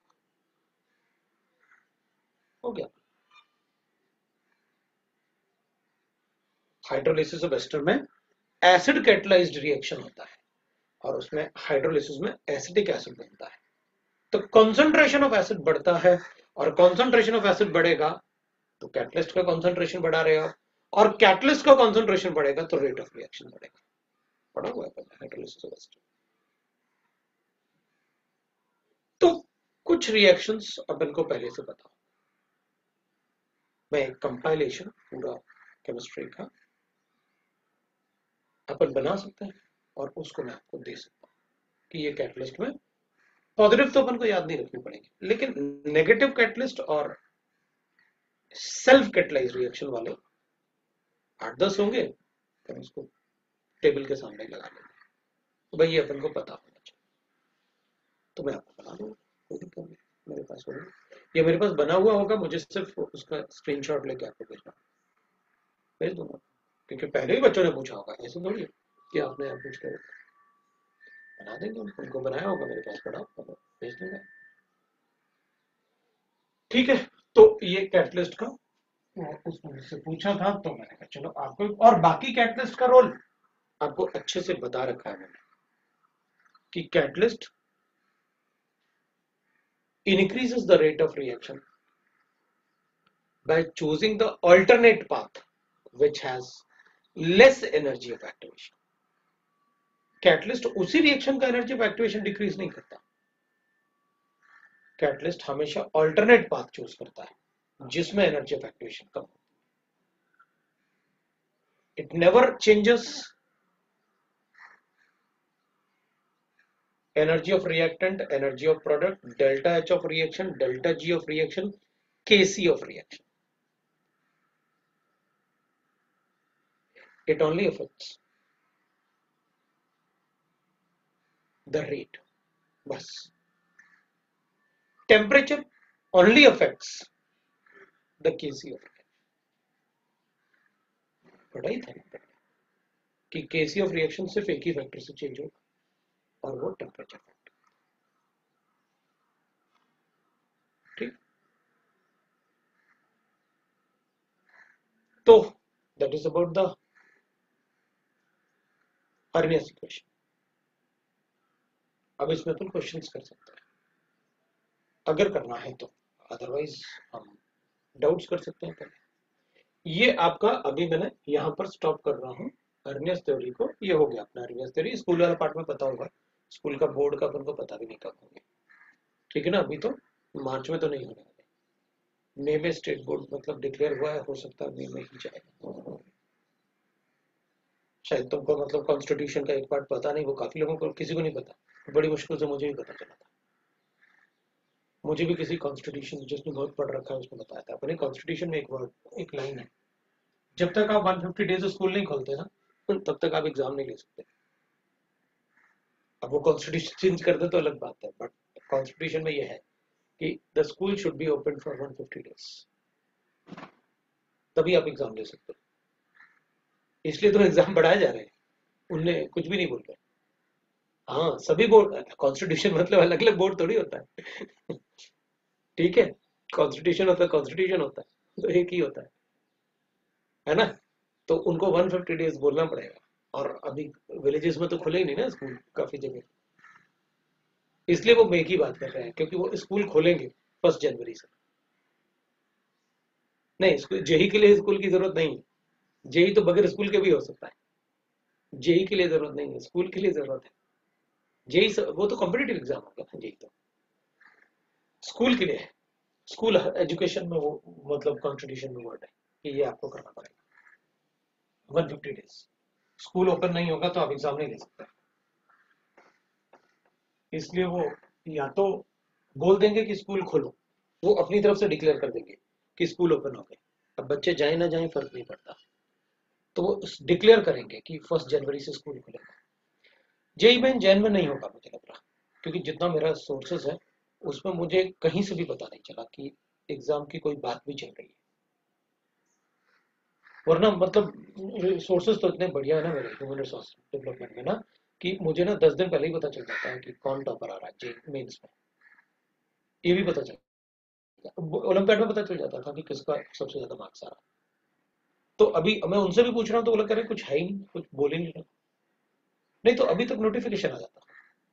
हो गया। हाइड्रोलिसिस ऑफ एस्टर में एसिड कैटलाइज्ड रिएक्शन होता है और उसमें हाइड्रोलिसिस में एसिटिक एसिड बनता है। तो कंसंट्रेशन ऑफ एसिड बढ़ता है, और कंसंट्रेशन ऑफ एसिड बढ़ेगा तो कैटलिस्ट का कंसंट्रेशन बढ़ा रहेगा, और कैटलिस्ट का कंसंट्रेशन बढ़ेगा तो रेट ऑफ रिएक्शन बढ़ेगा। पढ़ा हुआ है हाइड्रोलिसिस ऑफ एस्टर। तो कुछ रिएक्शंस अपन को पहले से पता, मैं कंपाइलेशन पूरा केमिस्ट्री का अपन बना सकते हैं और उसको मैं आपको दे सकता हूँ कि ये कैटलिस्ट में पॉजिटिव तो अपन को याद नहीं रखनी पड़ेगी, लेकिन नेगेटिव कैटलिस्ट और सेल्फ कैटलाइज रिएक्शन वाले 8-10 होंगे, तो उसको टेबल के सामने लगा लेंगे, तो भाई ये अपन को पता होना चाहिए। तो मैं आपको बना दूंगा, कोई दिक्कत नहीं, मेरे पास होगा, ये मेरे पास बना हुआ होगा, मुझे सिर्फ उसका स्क्रीनशॉट लेके आपको भेज दूंगा, क्योंकि पहले ही बच्चों ने पूछा होगा, ऐसे थोड़ी कि आपने आप पूछ कर बना देंगे, उनको बनाया होगा, मेरे पास पड़ा भेज दूंगा। ठीक है, तो ये कैटलिस्ट का उसने मुझसे पूछा था, तो मैंने कहा चलो आपको, और बाकी कैटलिस्ट का रोल आपको अच्छे से बता रखा है मैंने कि catalyst increases the rate of reaction by choosing the alternate path which has less energy of activation। Catalyst उसी रिएक्शन का एनर्जी ऑफ एक्टिवेशन डिक्रीज नहीं करता, कैटलिस्ट हमेशा अल्टरनेट पाथ चूज करता है जिसमें energy of activation come, it never changes energy of reactant, energy of product, delta H of reaction, delta G of reaction, Kc of reaction. It only affects the rate. Bas. Temperature only affects the Kc of reaction. पढ़ा ही था कि Kc of reaction सिर्फ एक ही factor से change होगा और वो temperature factor. ठीक. तो that is about the Arrhenius equation. अब इसमें अपन क्वेश्चंस कर सकते हैं अगर करना है तो, अदरवाइज हम डाउट्स कर सकते हैं पहले. ये आपका अभी मैंने यहाँ पर स्टॉप कर रहा हूँ अर्नियस थ्योरी को. ये हो गया अपना अर्नियस थ्योरी. स्कूल वाला पार्ट में पता होगा, स्कूल का बोर्ड का अपन को पता भी नहीं कब होंगे. ठीक है ना. अभी तो मार्च में तो नहीं होने वाले, मई में स्टेट बोर्ड मतलब डिक्लेयर हुआ है, हो सकता है मई में ही जाएगा शायद. तुमको मतलब कॉन्स्टिट्यूशन का एक पार्ट पता नहीं, वो काफी लोगों को, किसी को नहीं पता. बड़ी मुश्किल से मुझे भी पता चला था. मुझे भी किसी कॉन्स्टिट्यूशन जिसने बहुत पढ़ रखा है उसने बताया था. अपने कॉन्स्टिट्यूशन में एक वर्ड, एक लाइन है, जब तक आप 150 डेज स्कूल नहीं खोलते ना तब तक आप एग्जाम नहीं ले सकते. अब वो कॉन्स्टिट्यूशन चेंज कर दे तो अलग बात है, बट कॉन्स्टिट्यूशन में ये है कि the school should be open for 150 days, तभी आप एग्जाम ले सकते हो. इसलिए तो एग्जाम बढ़ाए जा रहे हैं, उनने कुछ भी नहीं बोल रहे. हाँ सभी बोर्ड, कॉन्स्टिट्यूशन मतलब अलग अलग बोर्ड थोड़ी होता है. ठीक है. कॉन्स्टिट्यूशन होता है, कॉन्स्टिट्यूशन होता है, तो एक ही होता है ना. तो उनको 150 डेज बोलना पड़ेगा. और अभी विलेजेस में तो खुले ही नहीं ना स्कूल काफी जगह, इसलिए वो मई की बात कर रहे हैं क्योंकि वो स्कूल खोलेंगे 1 जनवरी से. नहीं, जेई के लिए स्कूल की जरूरत नहीं है. जेई तो बगैर स्कूल के भी हो सकता है. जेई के लिए जरूरत नहीं है, स्कूल के लिए जरूरत है. जेई वो तो कॉम्पिटिटिव एग्जाम होगा ना. जेई तो स्कूल के लिए है. स्कूल एजुकेशन में वो मतलब कॉन्स्टिट्यूशन में वर्ड है कि ये आपको करना पड़ेगा 150 डेज. स्कूल ओपन नहीं होगा तो आप एग्जाम नहीं ले सकते. इसलिए वो या तो बोल देंगे कि स्कूल खोलो, वो अपनी तरफ से डिक्लेयर कर देंगे कि स्कूल ओपन हो गए. अब बच्चे जाए ना जाए फर्क नहीं पड़ता, तो वो डिक्लेयर करेंगे कि 1 जनवरी से स्कूल खुलेगा. जेई मेन जैन में नहीं होगा मुझे लग रहा, क्योंकि जितना मेरा सोर्सेस है उसमें मुझे कहीं से भी पता नहीं चला कि एग्जाम की कोई बात भी चल रही है. वरना मतलब सोर्सेस तो इतने बढ़िया है ना मेरे ह्यूमन रिसोर्स डेवलपमेंट में ना, कि मुझे ना 10 दिन पहले ही पता चल जाता है कि कौन टॉपर आ रहा है जे मेंस में. ये भी पता चल, ओलंपियाड में पता चल जाता था कि किसका सबसे ज्यादा मार्क्स आ रहा. तो अभी मैं उनसे भी पूछ रहा हूँ तो वो लोग कह रहे कुछ है ही नहीं, कुछ बोल ही नहीं रहा. नहीं तो अभी तक नोटिफिकेशन आ जाता.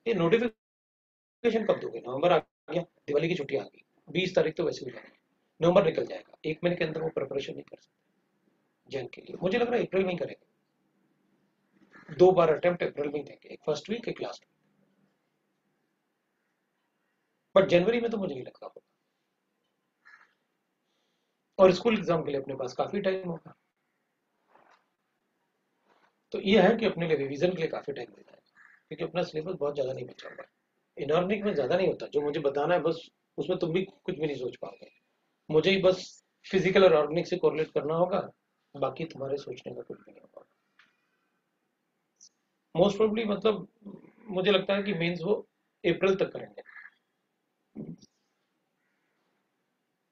ये नोटिफिकेशन कब दोगे? नवंबर आ गया, दिवाली की छुट्टी आ गई, 20 तारीख तो वैसे भी नहीं. नवंबर निकल जाएगा, एक महीने के अंदर वो प्रिपरेशन नहीं कर सकते जैन के लिए. मुझे लग रहा है अप्रैल में ही करेंगे. 2 बार अटेम्प्ट अप्रैल में ही देंगे, एक फर्स्ट वीक एक लास्ट वीक. बट जनवरी में तो मुझे नहीं लगता होगा. और स्कूल एग्जाम के लिए अपने पास काफी टाइम होगा. तो ये है कि अपने लिए रिवीजन के लिए काफी टाइम देता है, क्योंकि अपना सिलेबस बहुत ज्यादा नहीं बचा हुआ है. इनऑर्गेनिक में ज्यादा नहीं होता, जो मुझे बताना है बस उसमें तुम भी कुछ भी नहीं सोच पाओगे. मुझे ही बस फिजिकल और ऑर्गेनिक से कोरिलेट करना होगा, बाकी तुम्हारे सोचने का कुछ भी नहीं होगा. मोस्ट प्रोबेबली मतलब मुझे लगता है कि मेंस वो अप्रैल तक करेंगे.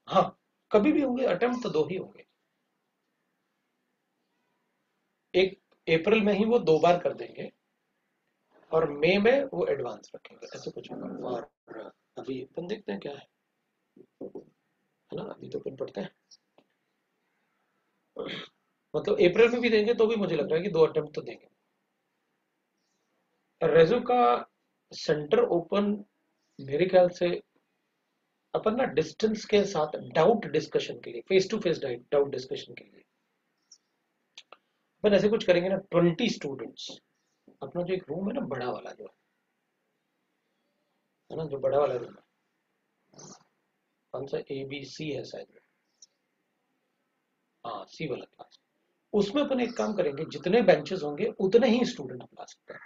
हाँ कभी भी होंगे, अटेम्प्ट तो 2 ही होंगे. एक अप्रैल में ही वो 2 बार कर देंगे और मई में वो एडवांस रखेंगे, ऐसे कुछ होगा. और अभी अपन देखते हैं क्या है ना. अभी तो अपन पढ़ते हैं. मतलब अप्रैल में भी देंगे तो भी मुझे लग रहा है कि 2 अटेम्प्ट तो देंगे. रेजो का सेंटर ओपन मेरे ख्याल से अपन ना डिस्टेंस के साथ डाउट डिस्कशन के लिए, face to face doubt discussion के लिए अपन ऐसे कुछ करेंगे ना. 20 स्टूडेंट्स, अपना जो एक रूम है ना बड़ा वाला, जो है ना, जो बड़ा वाला रूम है, कौन सा ABC है शायद, हाँ, सी वाला क्लास। उसमें अपन एक काम करेंगे, जितने बेंचेस होंगे उतने ही स्टूडेंट हम ला सकते हैं,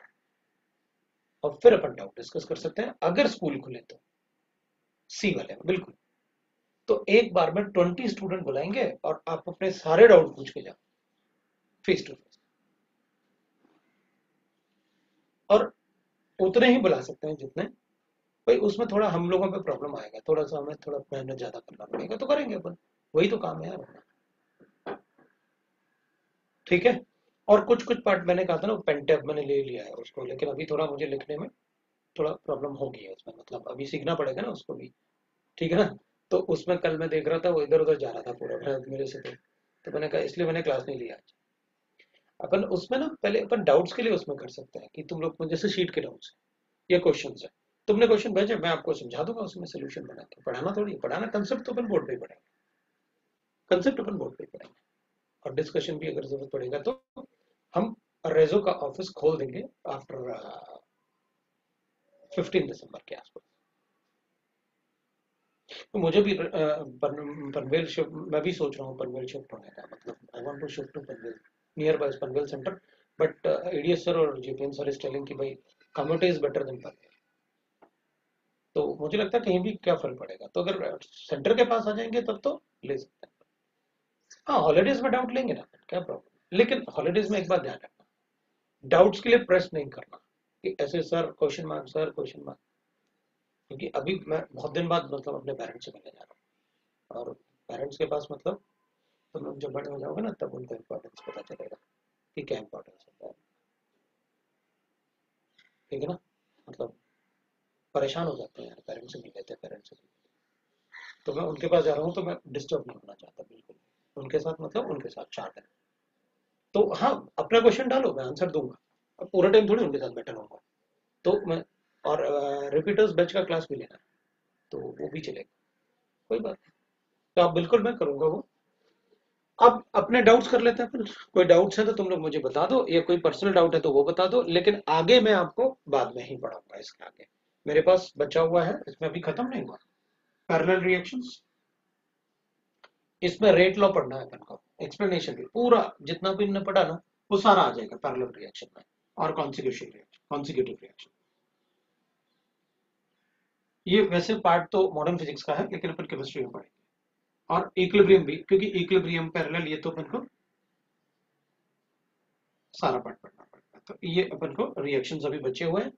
और फिर अपन डाउट डिस्कस कर सकते हैं अगर स्कूल खुले तो। सी वाले में बिल्कुल। तो एक बार में 20 स्टूडेंट बुलाएंगे और आप अपने सारे डाउट पूछ के जाओ फेस टू फेस। और उतने ही बुला सकते हैं जितने, भाई उसमें थोड़ा हम लोगों पे प्रॉब्लम आएगा, थोड़ा सा हमें थोड़ा मेहनत ज्यादा करना पड़ेगा, तो करेंगे अपन, वही तो काम है यार। ठीक है। और कुछ कुछ पार्ट मैंने कहा था ना, पेन टैब मैंने ले लिया है उसको, लेकिन अभी थोड़ा मुझे लिखने में थोड़ा प्रॉब्लम होगी है उसमें, मतलब अभी सीखना पड़ेगा ना उसको भी। ठीक है ना। तो उसमें कल मैं देख रहा था वो इधर उधर जा रहा था पूरा मेरे से, तो मैंने कहा इसलिए मैंने क्लास नहीं लिया आज। अपन उसमें ना पहले अपन डाउट्स के लिए उसमें कर सकते हैं कि तुम लोग जैसे शीट के डाउट्स है या क्वेश्चन है, तुमने क्वेश्चन भेजे, मैं आपको समझा दूंगा उसमें सोल्यूशन बना के। पढ़ाना थोड़ी पढ़ाना, कंसेप्ट तो अपन बोर्ड पे ही पढ़ेंगे, कंसेप्ट अपन बोर्ड पे ही पढ़ेंगे। और डिस्कशन भी अगर जरूरत पड़ेगा तो हम रेजो का ऑफिस खोल देंगे आफ्टर 15 दिसंबर के आसपास। तो मुझे भी पनवेल शिफ्ट, मैं भी सोच रहा हूँ पनवेल शिफ्ट होने का, मतलब I want to shift to Panvel, near by Panvel centre. But ADS sir और जेपीएन सर इज टेलिंग कि भाई commute is better than Panvel. तो मुझे लगता है कहीं भी क्या फर्क पड़ेगा, तो अगर सेंटर के पास आ जाएंगे तब तो ले सकते हैं। हाँ, हॉलीडेज में डाउट लेंगे ना, क्या प्रॉब्लम, लेकिन हॉलीडेज में एक बात ध्यान रखना, डाउट्स के लिए प्रेस नहीं करना कि ऐसे sir question mark, sir question mark. क्योंकि अभी मैं बहुत दिन बाद मतलब अपने पेरेंट्स से मिलने जा रहा हूँ, और पेरेंट्स के पास मतलब तुम लोग जब बड़े हो जाओगे ना तब उनका इम्पोर्टेंस पता चलेगा कि क्या इम्पोर्टेंस होता है। ठीक है ना। मतलब परेशान हो जाते हैं यार, पेरेंट्स से मिल लेते हैं, पेरेंट्स से मिल लेते हैं। तो मैं उनके पास जा रहा हूँ तो मैं डिस्टर्ब नहीं होना चाहता बिल्कुल, उनके साथ मतलब उनके साथ 4 दिन। तो हाँ, अपना क्वेश्चन डालो, मैं आंसर दूंगा। अब पूरा टाइम थोड़ी उनके साथ बैठा रहूंगा। तो मैं, और रिपीटर्स बैच का क्लास भी लेना है, तो वो भी चलेगा, कोई बात नहीं। तो आप बिल्कुल, मैं करूंगा वो। अब अपने डाउट्स कर लेते हैं फिर। कोई डाउट्स है तो तुम लोग मुझे बता दो, या कोई पर्सनल डाउट है तो वो बता दो, लेकिन आगे मैं आपको बाद में ही पढ़ाऊंगा इसके आगे। मेरे पास बचा हुआ है, इसमें अभी खत्म नहीं हुआ, पैरेलल रिएक्शंस। इसमें रेट लॉ पढ़ना है अपन को, एक्सप्लेनेशन भी पूरा जितना भी हमने पढ़ा ना वो सारा आ जाएगा पैरेलल रिएक्शन में, और कॉन्सिक्यूटिव रिएक्शन। ये वैसे पार्ट तो मॉडर्न फिजिक्स का है, लेकिन अपन केमिस्ट्री में पढ़ेंगे। और इक्विलिब्रियम भी, क्योंकि इक्विलिब्रियम पैरेलल, ये तो अपन को सारा पार्ट पढ़ना पड़ेगा। तो ये अपन को रिएक्शंस अभी बचे हुए हैं,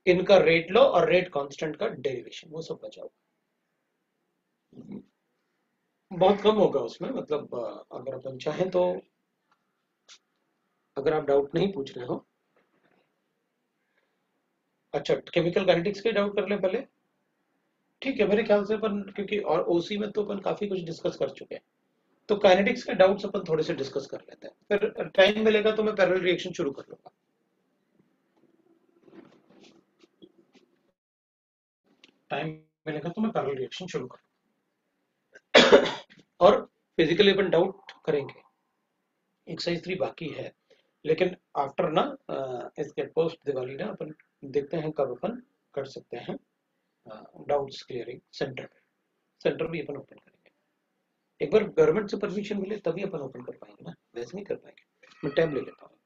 इनका रेट लॉ और रेट कांस्टेंट का डेरिवेशन वो सब बचा हुआ। बहुत कम होगा उसमें, मतलब अगर अपन चाहें तो, अगर आप डाउट नहीं पूछ रहे हो। अच्छा, केमिकल काइनेटिक्स के डाउट कर ले पहले। ठीक है, मेरे ख्याल से अपन, क्योंकि और ओसी में तो अपन काफी कुछ डिस्कस कर चुके हैं, तो काइनेटिक्स के डाउट्स अपन थोड़े से डिस्कस कर लेते हैं, फिर टाइम मिलेगा तो मैं पैरेलल रिएक्शन शुरू कर लूंगा। टाइम मिलेगा तो मैं पैरेलल रिएक्शन शुरू कर, और फिजिकली अपन डाउट करेंगे। एक्सरसाइज 3 बाकी है, लेकिन आफ्टर ना इसके पोस्ट दिवाली ना अपन देखते हैं कब अपन कर सकते हैं डाउट्स क्लियरिंग सेंटर पे। सेंटर भी अपन ओपन करेंगे, एक बार गवर्नमेंट से परमिशन मिले तभी अपन ओपन कर पाएंगे ना, वैसे नहीं कर पाएंगे। मैं टाइम ले लेता हूँ।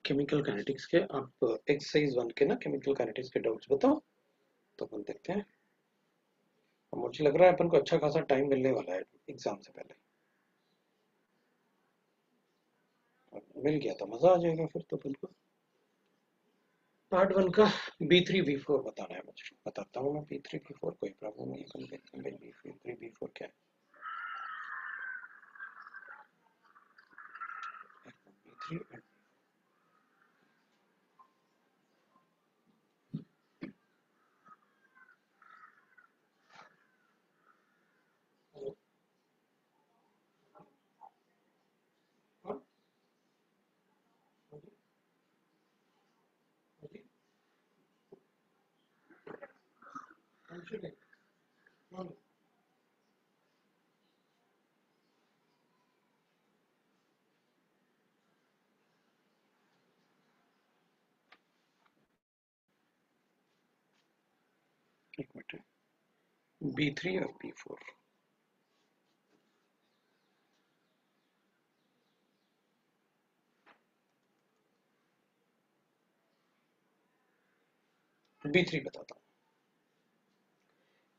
केमिकल काइनेटिक्स के आप एक्सरसाइज 1 के ना केमिकल काइनेटिक्स के डाउट्स बताओ, तो अपन देखते हैं। मुझे लग रहा है अपन को अच्छा खासा टाइम मिलने वाला है एग्जाम से पहले। मिल गया तो मजा आ जाएगा फिर तो बिल्कुल। पार्ट 1 का B3 B4 बताना है मुझे, बताता हूँ मैं। B3 B4 कोई प्रॉब्लम नहीं है, अपन देखते हैं B3 B4 क्या है। B3 और एक मिनट, B3 और B4, B3 बताता हूँ.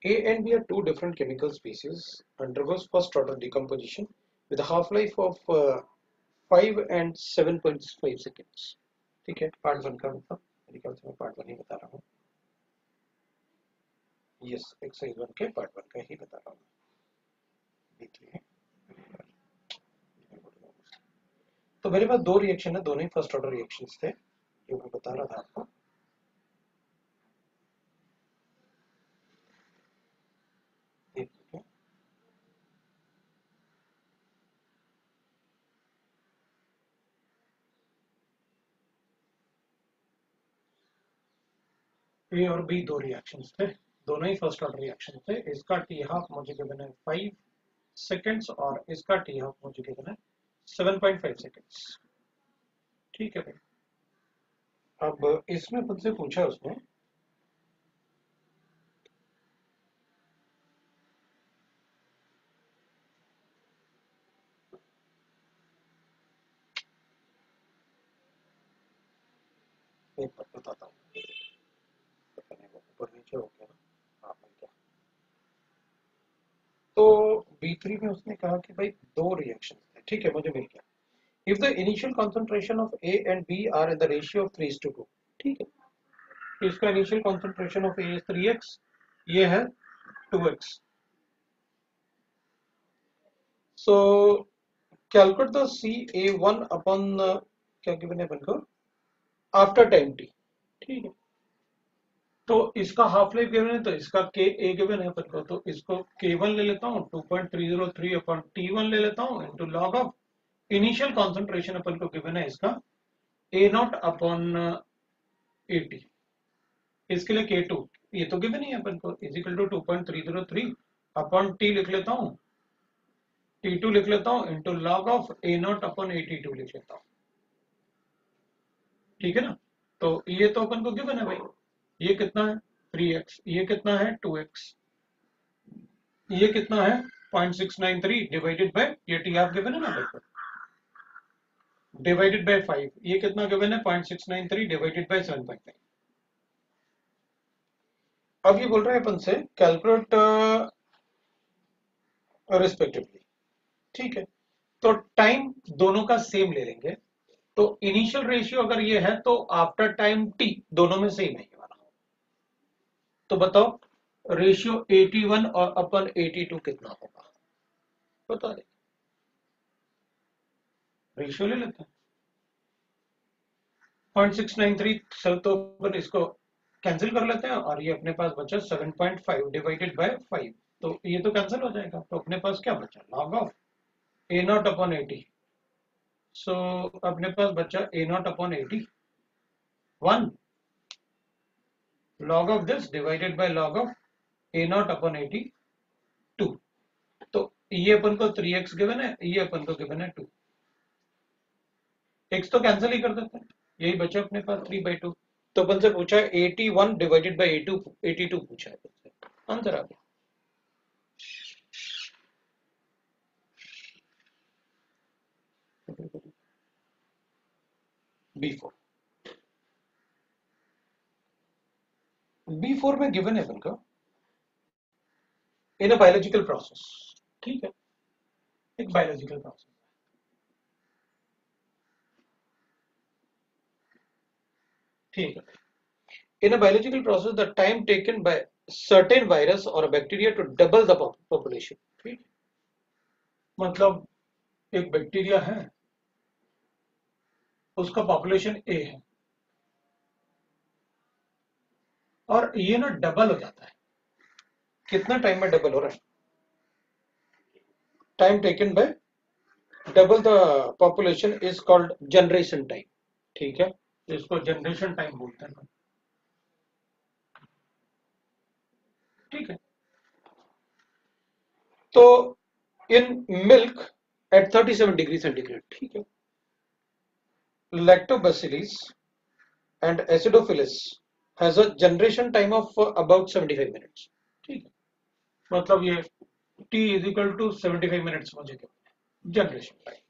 A and B are two different chemical species, undergoes first order decomposition with a half-life of 5 and 7.5 seconds. ठीक है, पार्ट वन का मतलब मेरे ख्याल से मैं पार्ट वन ही बता रहा हूँ. यस, एक्सरसाइज वन के पार्ट वन का ही बता रहा हूँ. B3 तो मेरे पास दो रिएक्शन है, दोनों ही फर्स्ट ऑर्डर रिएक्शंस थे जो मैं बता रहा था आपको. ए और बी दो रिएक्शंस थे, दोनों ही फर्स्ट ऑर्डर रिएक्शन थे. इसका टी हाफ मुझे गिवन है 5 सेकेंड्स और इसका टी हाफ मुझे गिवन है 7.5 सेकेंड्स. ठीक है भाई. अब इसमें मुझसे पूछा उसने एक बात बताता हूँ, ऊपर नीचे हो गया ना. हाँ भाई क्या, तो B3 में उसने कहा कि भाई दो रिएक्शन थे. ठीक है, मुझे मिल गया. If the initial concentration of A and B are in the ratio of 3:2, ठीक है, तो इसका initial concentration of A is 3x, ये है 2x. So calculate the CA1 upon क्या गिवन है अपन को आफ्टर टाइम t. ठीक है, तो इसका हाफ लाइफ गिवन है, तो इसका के ए गिवन है अपन को, तो इसको K1 ले लेता हूँ 2.303 अपॉन T1 ले लेता हूँ into log of initial concentration अपन को गिवन है इसका A0 अपॉन 80. इसके लिए K2 ये तो गिवन ही है अपन को is equal to 2.303 upon T लिख लेता हूँ, T2 लिख लेता हूँ into log of A0 upon 82 लिख लेता हूँ. ठीक है ना, तो ये तो अपन को गिवन है भाई. ये कितना है 3x, ये कितना है 2x, ये कितना है 0.693 डिवाइडेड बाय ये टी हाफ गिवन है ना अपन डिवाइडेड बाय 5. ये कितना गिवन है 0.693 डिवाइडेड बाय 7.9. अब ये बोल रहे हैं अपन से कैलकुलेट रिस्पेक्टिवली. ठीक है, तो टाइम दोनों का सेम ले लेंगे. तो इनिशियल रेशियो अगर ये है तो आफ्टर टाइम टी दोनों में सेम है ये वाला. तो बताओ रेशियो 81 और अपन 82 कितना होगा, बता दे. रेशियो ले लेते हैं 0.693, चल तो अपन इसको कैंसिल कर लेते हैं और ये अपने पास बचा 7.5 डिवाइडेड बाय 5. तो ये तो कैंसिल हो जाएगा, तो अपने पास क्या बचा log of A not upon 80. सो अपने पास बचा ए not upon 80 1 log of this divided by log of a naught upon 82. तो ये अपन को 3x गिवन है, ये अपन को गिवन है 2. x तो कैंसिल ही कर देते हैं, यही बचा अपने पास 3/2. तो अपन से पूछा 81 डिवाइडेड बाय 82 पूछा है, आंसर आ गया. B4 में गिवन है अपन का इन अ बायोलॉजिकल प्रोसेस. ठीक है, एक बायोलॉजिकल प्रोसेस. ठीक है, in a biological process the time taken by certain virus or a bacteria to double the population. ठीक, मतलब एक बैक्टीरिया है, उसका पॉपुलेशन ए है और ये ना डबल हो जाता है. कितना टाइम में डबल हो रहा है, time taken by double the population is called generation time. ठीक है, इसको जनरेशन टाइम बोलते हैं. ठीक है। तो in milk eight 37 degree centigrade, ठीक है, lactobacillus and acidophilus has a generation time of about 75 minutes, ठीक है, मतलब ये t is equal to 75 minutes मुझे generation time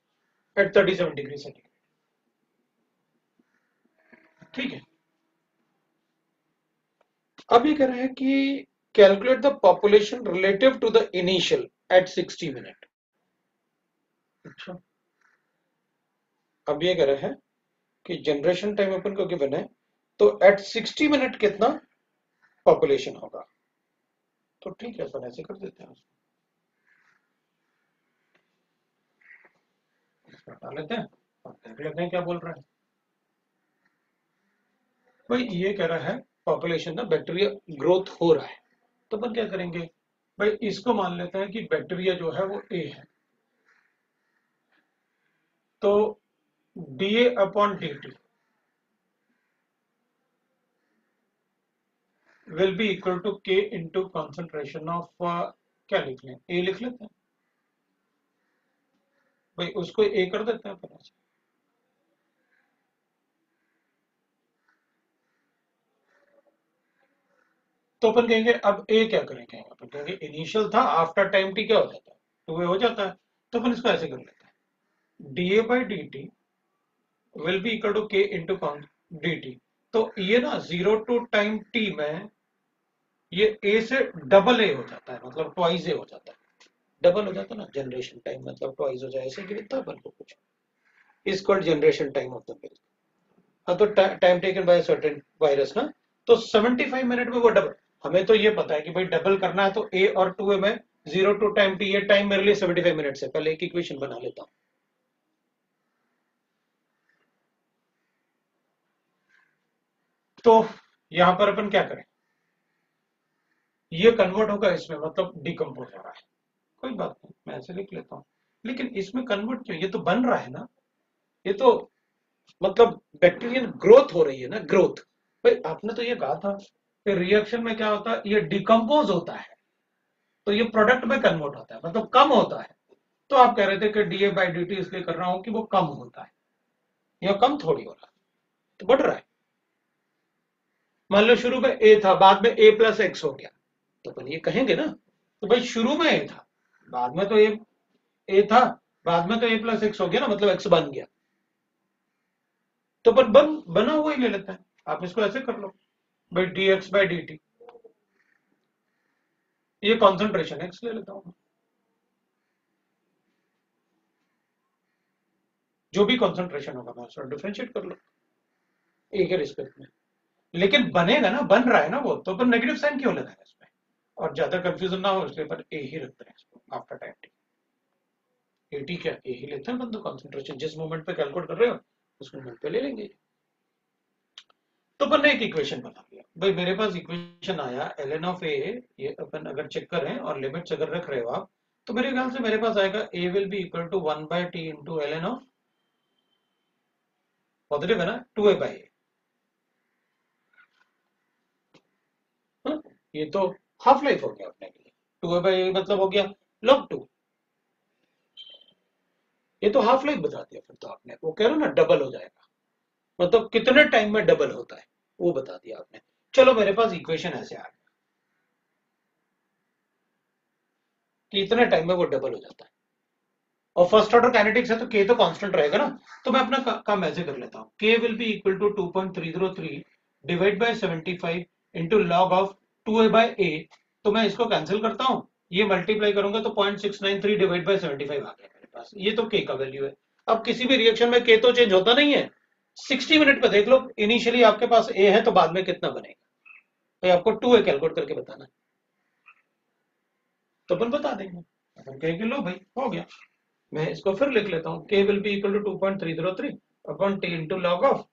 at 37 degree centigrade, ठीक है। अब ये कह रहे हैं कि calculate the population relative to the initial at 60 minute. अच्छा, अब ये कह रहे हैं कि जनरेशन टाइम अपन को गिवन है, तो एट 60 मिनट कितना पॉपुलेशन होगा। तो ठीक है, अपन ऐसे कर देते हैं, हटा लेते हैं और देख लेते हैं क्या बोल रहा है। भाई ये कह रहा है पॉपुलेशन ना बैक्टीरिया ग्रोथ हो रहा है, तो अपन क्या करेंगे भाई, इसको मान लेते हैं कि बैक्टीरिया जो है वो ए है, तो D A upon D T will be equal to K into concentration of, क्या लिख लें, ए लिख लेते हैं भाई, उसको ए कर देते हैं अपन ऐसे। तो अपन कहेंगे अब ए क्या करेंगे, अपन कहेंगे इनिशियल था, आफ्टर टाइम टी क्या हो जाता है, तो वो हो जाता है, तो अपन इसको ऐसे कर लेते हैं, D A by D T will be equal to K into D T. तो ये ना 0 टू टाइम टी में ये ए से डबल ए हो जाता है, मतलब ट्वाइस ए हो जाता है, डबल हो जाता है ना, जनरेशन टाइम मतलब ट्वाइस हो जाए, ऐसे कि लिखता है अपन को कुछ, is called generation time of the milk. हाँ, तो time taken by certain virus ना, तो 75 मिनट में वो डबल, हमें तो ये पता है कि भाई डबल करना है, तो ए और 2 ए में 0 टू टाइम टी, ये टाइम मेरे लिए 75 मिनट से पहले एक इक्वेशन बना लेता हूं। तो यहां पर अपन क्या करें, ये कन्वर्ट होगा इसमें, मतलब डिकम्पोज हो रहा है, कोई बात नहीं, मैं ऐसे लिख लेता हूं, लेकिन इसमें कन्वर्ट क्यों, ये तो बन रहा है ना, ये तो मतलब बैक्टीरियल ग्रोथ हो रही है ना, ग्रोथ। भाई आपने तो ये कहा था कि रिएक्शन में क्या होता है, ये डिकम्पोज होता है, तो ये प्रोडक्ट में कन्वर्ट होता है, मतलब कम होता है। तो आप कह रहे थे कि D A by D T इसलिए कर रहा हूं कि वो कम होता है, या कम थोड़ी हो रहा है, तो बढ़ रहा है। मान लो शुरू में ए था, बाद में ए प्लस एक्स हो गया, तो अपन ये कहेंगे ना, तो भाई शुरू में ए था, बाद में तो ए था, बाद में तो ए प्लस एक्स हो गया ना, मतलब एक्स बन गया, तो अपन बना हुआ ही ले लेते हैं, आप इसको ऐसे कर लो भाई, D x by D T, ये कॉन्सेंट्रेशन एक्स ले लेता हूं, जो भी कॉन्सेंट्रेशन होगा मैं उसको डिफरेंशिएट कर लो ए के रिस्पेक्ट में, लेकिन बनेगा ना, बन रहा है ना वो, तो अपन नेगेटिव साइन क्यों लगाएगा इसमें, और ज्यादा कंफ्यूजन ना हो इसलिए पर ए ही रखते हैं इसको after time T, A T क्या ए ही लेते हैं, बंदो कॉन्सेंट्रेशन जिस मोमेंट पे कैलकुलेट कर रहे हो उस मोमेंट पे ले लेंगे। तो अपन ने एक इक्वेशन बना लिया भाई, मेरे पास इक्वेशन आया ln ऑफ ए, ये अपन अगर चेक करें और लिमिट्स अगर रख रहे हो आप, तो मेरे ख्याल से मेरे पास आएगा A will be equal to 1 by T into ln of, positive है ना, 2a बाई ए, ये तो हाफ लाइफ हो गया अपने लिए, 2a बाई ए मतलब हो गया log 2, ये तो हाफ लाइफ बता दिया फिर तो आपने, वो कह रहे हो ना डबल हो जाएगा, मतलब कितने टाइम में डबल होता है वो बता दिया आपने। चलो मेरे पास इक्वेशन ऐसे आ गया कि इतने टाइम में वो डबल हो जाता है, और फर्स्ट ऑर्डर काइनेटिक्स है तो के तो कांस्टेंट रहेगा ना, तो मैं अपना काम ऐसे कर लेता हूँ, K will be equal to 2.303 divide by 75 into log of 2a by A, तो मैं इसको कैंसिल करता हूँ, ये मल्टीप्लाई करूंगा तो 0.693 डिवाइड बाय 75 आ गया मेरे पास, ये तो के का वैल्यू है। अब किसी भी रिएक्शन में के तो चेंज होता नहीं है, 60 मिनट पे देख लो, इनिशियली आपके पास ए है तो बाद में कितना बनेगा, तो आपको 2a कैलकुलेट करके बताना, तो अपन बता देंगे, अपन कहेंगे लो भाई हो गया, मैं इसको फिर लिख लेता हूँ, k will be equal to 2.303 upon T into log of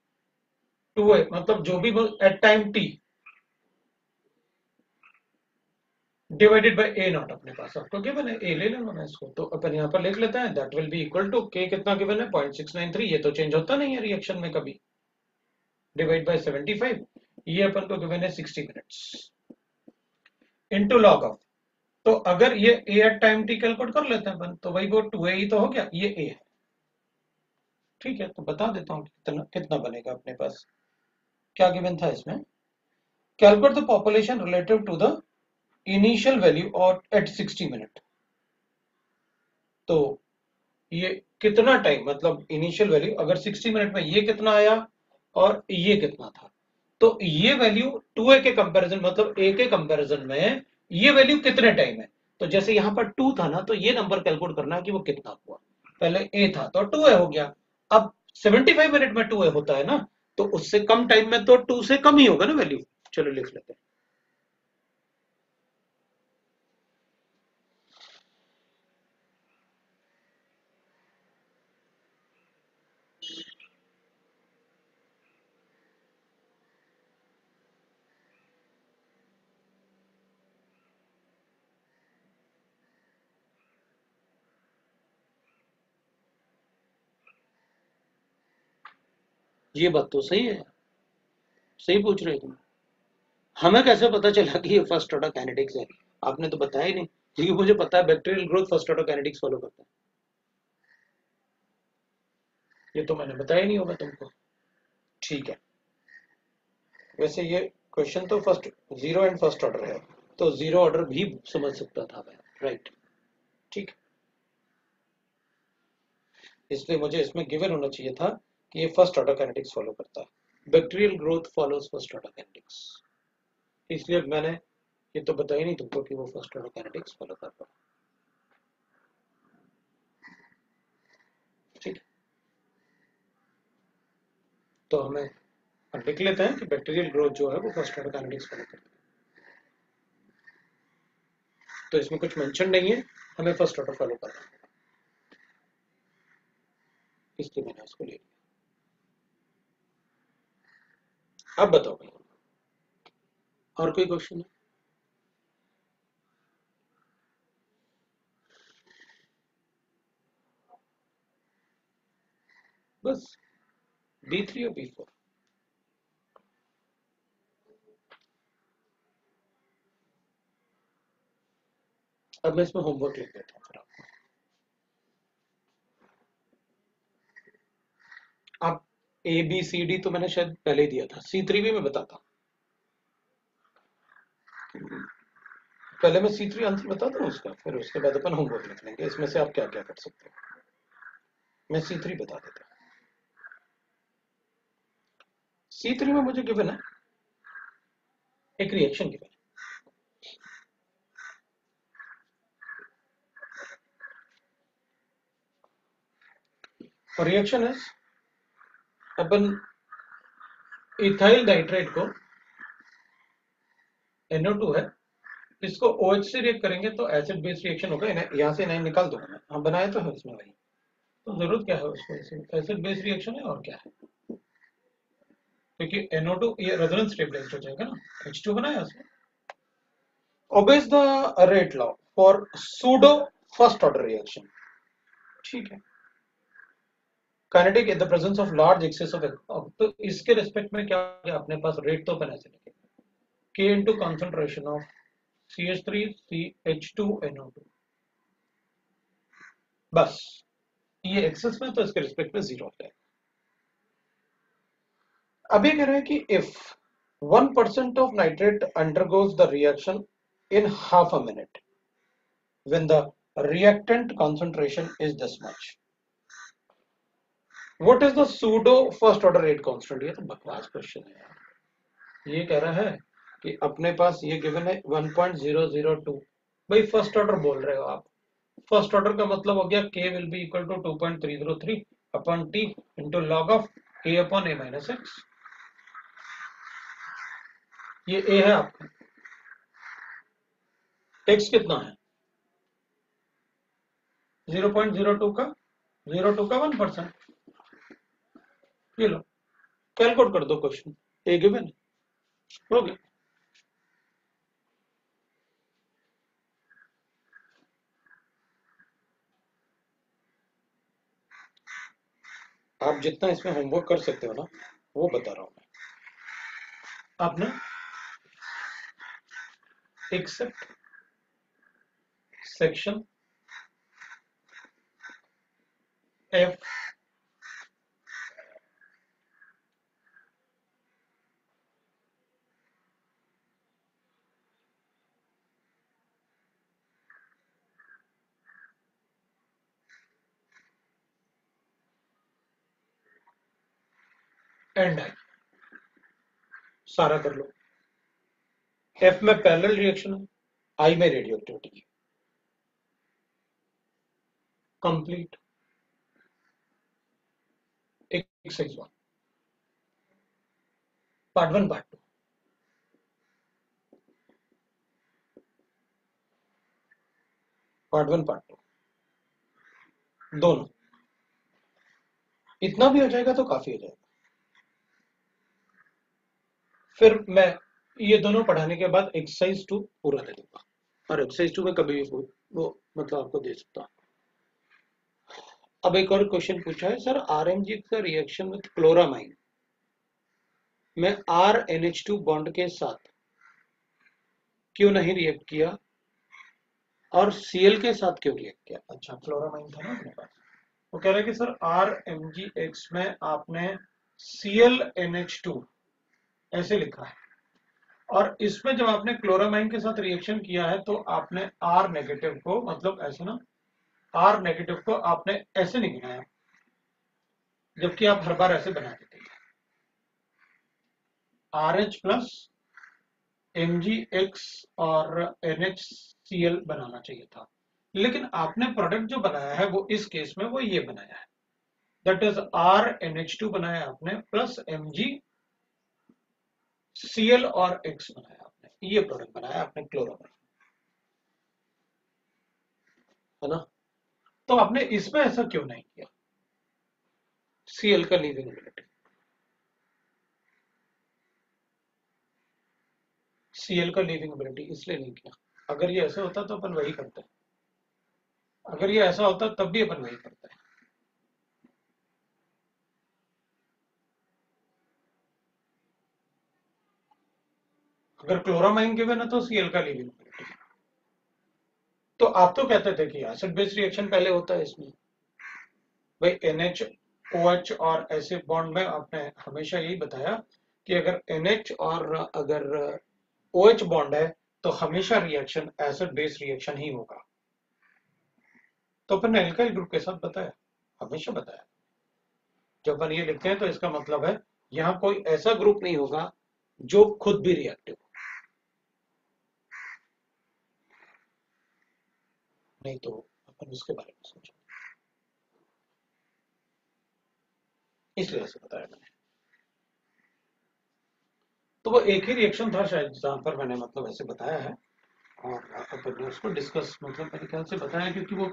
2a, मतलब जो भी at time t divided by a naught, अपने पास आपको गिवन है a, ले लेना मैं इसको, तो अपन यहाँ पर लिख लेते हैं that will be equal to k कितना गिवन है 0.693, ये तो चेंज होता नहीं है रिएक्शन में कभी, डिवाइड बाय 75, ये अपन को गिवन है 60 मिनट्स, इंटू लॉग ऑफ, तो अगर ये ए एट टाइम टी कैलकुलेट कर लेते हैं अपन, तो वही वो 2a ही तो हो गया, ये ए है। ठीक है, तो बता देता हूँ कितना कितना बनेगा अपने पास। क्या गिवन था इसमें, calculate the population relative to the initial value और एट 60 मिनट। तो ये कितना टाइम, मतलब इनिशियल वैल्यू अगर 60 मिनट में ये कितना आया और ये कितना था, तो ये वैल्यू 2a के कंपैरिजन, मतलब a के कंपैरिजन में ये वैल्यू कितने टाइम है। तो जैसे यहाँ पर 2 था ना, तो ये नंबर कैलकुलेट करना है कि वो कितना हुआ। पहले a था तो 2a हो गया, अब 75 मिनट में 2a होता है ना, तो उससे कम टाइम में तो 2 से कम ही होगा ना वैल्यू। चलो लिख लेते हैं। ये बात तो सही है, सही पूछ रहे तुम। हमें कैसे पता चला कि ये फर्स्ट ऑर्डर काइनेटिक्स है, आपने तो बताया ही नहीं, क्योंकि मुझे पता है bacterial growth first order kinetics follow करता है। ये तो मैंने बताया ही नहीं होगा तुमको। ठीक है, वैसे ये क्वेश्चन तो first zero and first order है, तो जीरो ऑर्डर भी समझ सकता था मैं, राइट। ठीक, इसलिए मुझे इसमें गिवन होना चाहिए था कि ये फर्स्ट ऑर्डर काइनेटिक्स फॉलो करता है, bacterial growth follows first order kinetics. इसलिए मैंने ये तो बताया ही नहीं तुमको कि वो फर्स्ट ऑर्डर काइनेटिक्स फॉलो कर रहा है। ठीक, तो हमें लिख लेते हैं कि बैक्टीरियल ग्रोथ जो है वो फर्स्ट ऑर्डर काइनेटिक्स फॉलो करता है। तो इसमें कुछ मेंशन नहीं है, हमें फर्स्ट ऑर्डर फॉलो करना है, इसलिए मैंने उसको ले लिया। अब बताओ भाई, और कोई क्वेश्चन है? बस B3 और B4। अब मैं इसमें होमवर्क लिख देता हूँ फिर आपको। आप ABCD तो मैंने शायद पहले ही दिया था, C3 भी मैं बताता। पहले मैं C3 आंसर बता दूं उसका, फिर उसके बाद अपन होमवर्क लिख लेंगे इसमें से आप क्या क्या कर सकते हो। मैं C3 बता देता हूँ। C3 में मुझे गिवन है एक रिएक्शन गिवन है, और रिएक्शन है अपन इथाइल नाइट्रेट को, NO2 है, इसको OH से रिएक्ट करेंगे तो एसिड बेस रिएक्शन होगा। यहाँ से इन्हें निकाल दूंगा मैं, हम बनाए तो है इसमें भाई, तो जरूरत क्या है उसको, एसिड बेस रिएक्शन है और क्या है, क्योंकि NO2 ये रेजोनेंस स्टेबलाइज्ड हो जाएगा ना, H2 बनाया उसमें। obeys the rate law for pseudo first order reaction। ठीक है, kinetic in the presence of large access of, तो इसके रिस्पेक्ट में क्या अपने पास रेट तो अपन ऐसे लिखेंगे, K into concentration of CH3CH2NO2, बस ये एक्सेस में तो इसके रिस्पेक्ट में जीरो हो जाएगा। अभी कह रहे हैं कि if 1% of nitrate undergoes the reaction in half a minute when the reactant concentration is this much, what is the pseudo first order rate constant। ये तो बकवास क्वेश्चन है यार। ये कह रहा है कि अपने पास ये गिवन है 1.002, भाई फर्स्ट ऑर्डर बोल रहे हो आप, फर्स्ट ऑर्डर का मतलब हो गया K will be equal to 2.303 upon T into log of A upon A minus x. ये A है आपका, एक्स कितना है 0.02 का, 0.2 का 1%। ये लो कैलकुलेट कर दो, क्वेश्चन ए गिवन हो गया। आप जितना इसमें होमवर्क कर सकते हो ना, वो बता रहा हूं मैं। आप ना except section F and I, सारा कर लो। एफ में पैरेलल रिएक्शन है, आई में radio activity, complete. Exercise 1, part 1 part 2, part 1 part 2 दोनों। इतना भी हो जाएगा तो काफी हो जाएगा। फिर मैं ये दोनों पढ़ाने के बाद एक्सरसाइज 2 पूरा दे दूंगा, और एक्सरसाइज 2 में कभी भी वो मतलब आपको दे सकता हूं। अब एक और क्वेश्चन पूछा है, सर आरएमजी का रिएक्शन विद क्लोरामाइन में RNH2 बॉन्ड के साथ क्यों नहीं रिएक्ट किया और Cl के साथ क्यों रिएक्ट किया? अच्छा, क्लोरामाइन था ना अपने पास। वो कह रहे हैं कि सर RMgX में आपने ClNH2 ऐसे लिखा है, और इसमें जब आपने क्लोरामाइन के साथ रिएक्शन किया है तो आपने R नेगेटिव को, मतलब ऐसे ना, R नेगेटिव को आपने ऐसे नहीं बनाया, जबकि आप हर बार ऐसे बना देते हैं। RH प्लस MgX और NHCl बनाना चाहिए था, लेकिन आपने प्रोडक्ट जो बनाया है वो इस केस में वो ये बनाया है, दैट इज RNH2 बनाया आपने प्लस MgCl और X बनाया आपने, ये प्रोडक्ट बनाया आपने क्लोरामाइन, है ना। तो आपने इसमें ऐसा क्यों नहीं किया? Cl का लीविंग एबिलिटी, Cl का लीविंग एबिलिटी इसलिए नहीं किया। अगर ये ऐसा होता तो अपन वही करते हैं, अगर ये ऐसा होता तब भी अपन वही करते हैं। अगर क्लोरामाइन गिवन है तो Cl का लीविंग एबिलिटी। तो आप तो कहते थे कि एसिड बेस रिएक्शन पहले होता है इसमें, भाई NH OH और एसिड बॉन्ड में आपने हमेशा यही बताया कि अगर NH और अगर OH बॉन्ड है तो हमेशा रिएक्शन एसिड बेस रिएक्शन ही होगा। तो अपन ने एल्काइल ग्रुप के साथ बताया, हमेशा बताया। जब अपन ये लिखते हैं तो इसका मतलब है यहां कोई ऐसा ग्रुप नहीं होगा जो खुद भी रिएक्टिव हो, नहीं तो अपन उसके बारे में सोचें, इसलिए ऐसे बताया मैंने। तो वो एक ही रिएक्शन था शायद जहां पर मैंने मतलब ऐसे बताया है, और अपन ने उसको डिस्कस मतलब मेरे ख्याल से बताया, क्योंकि वो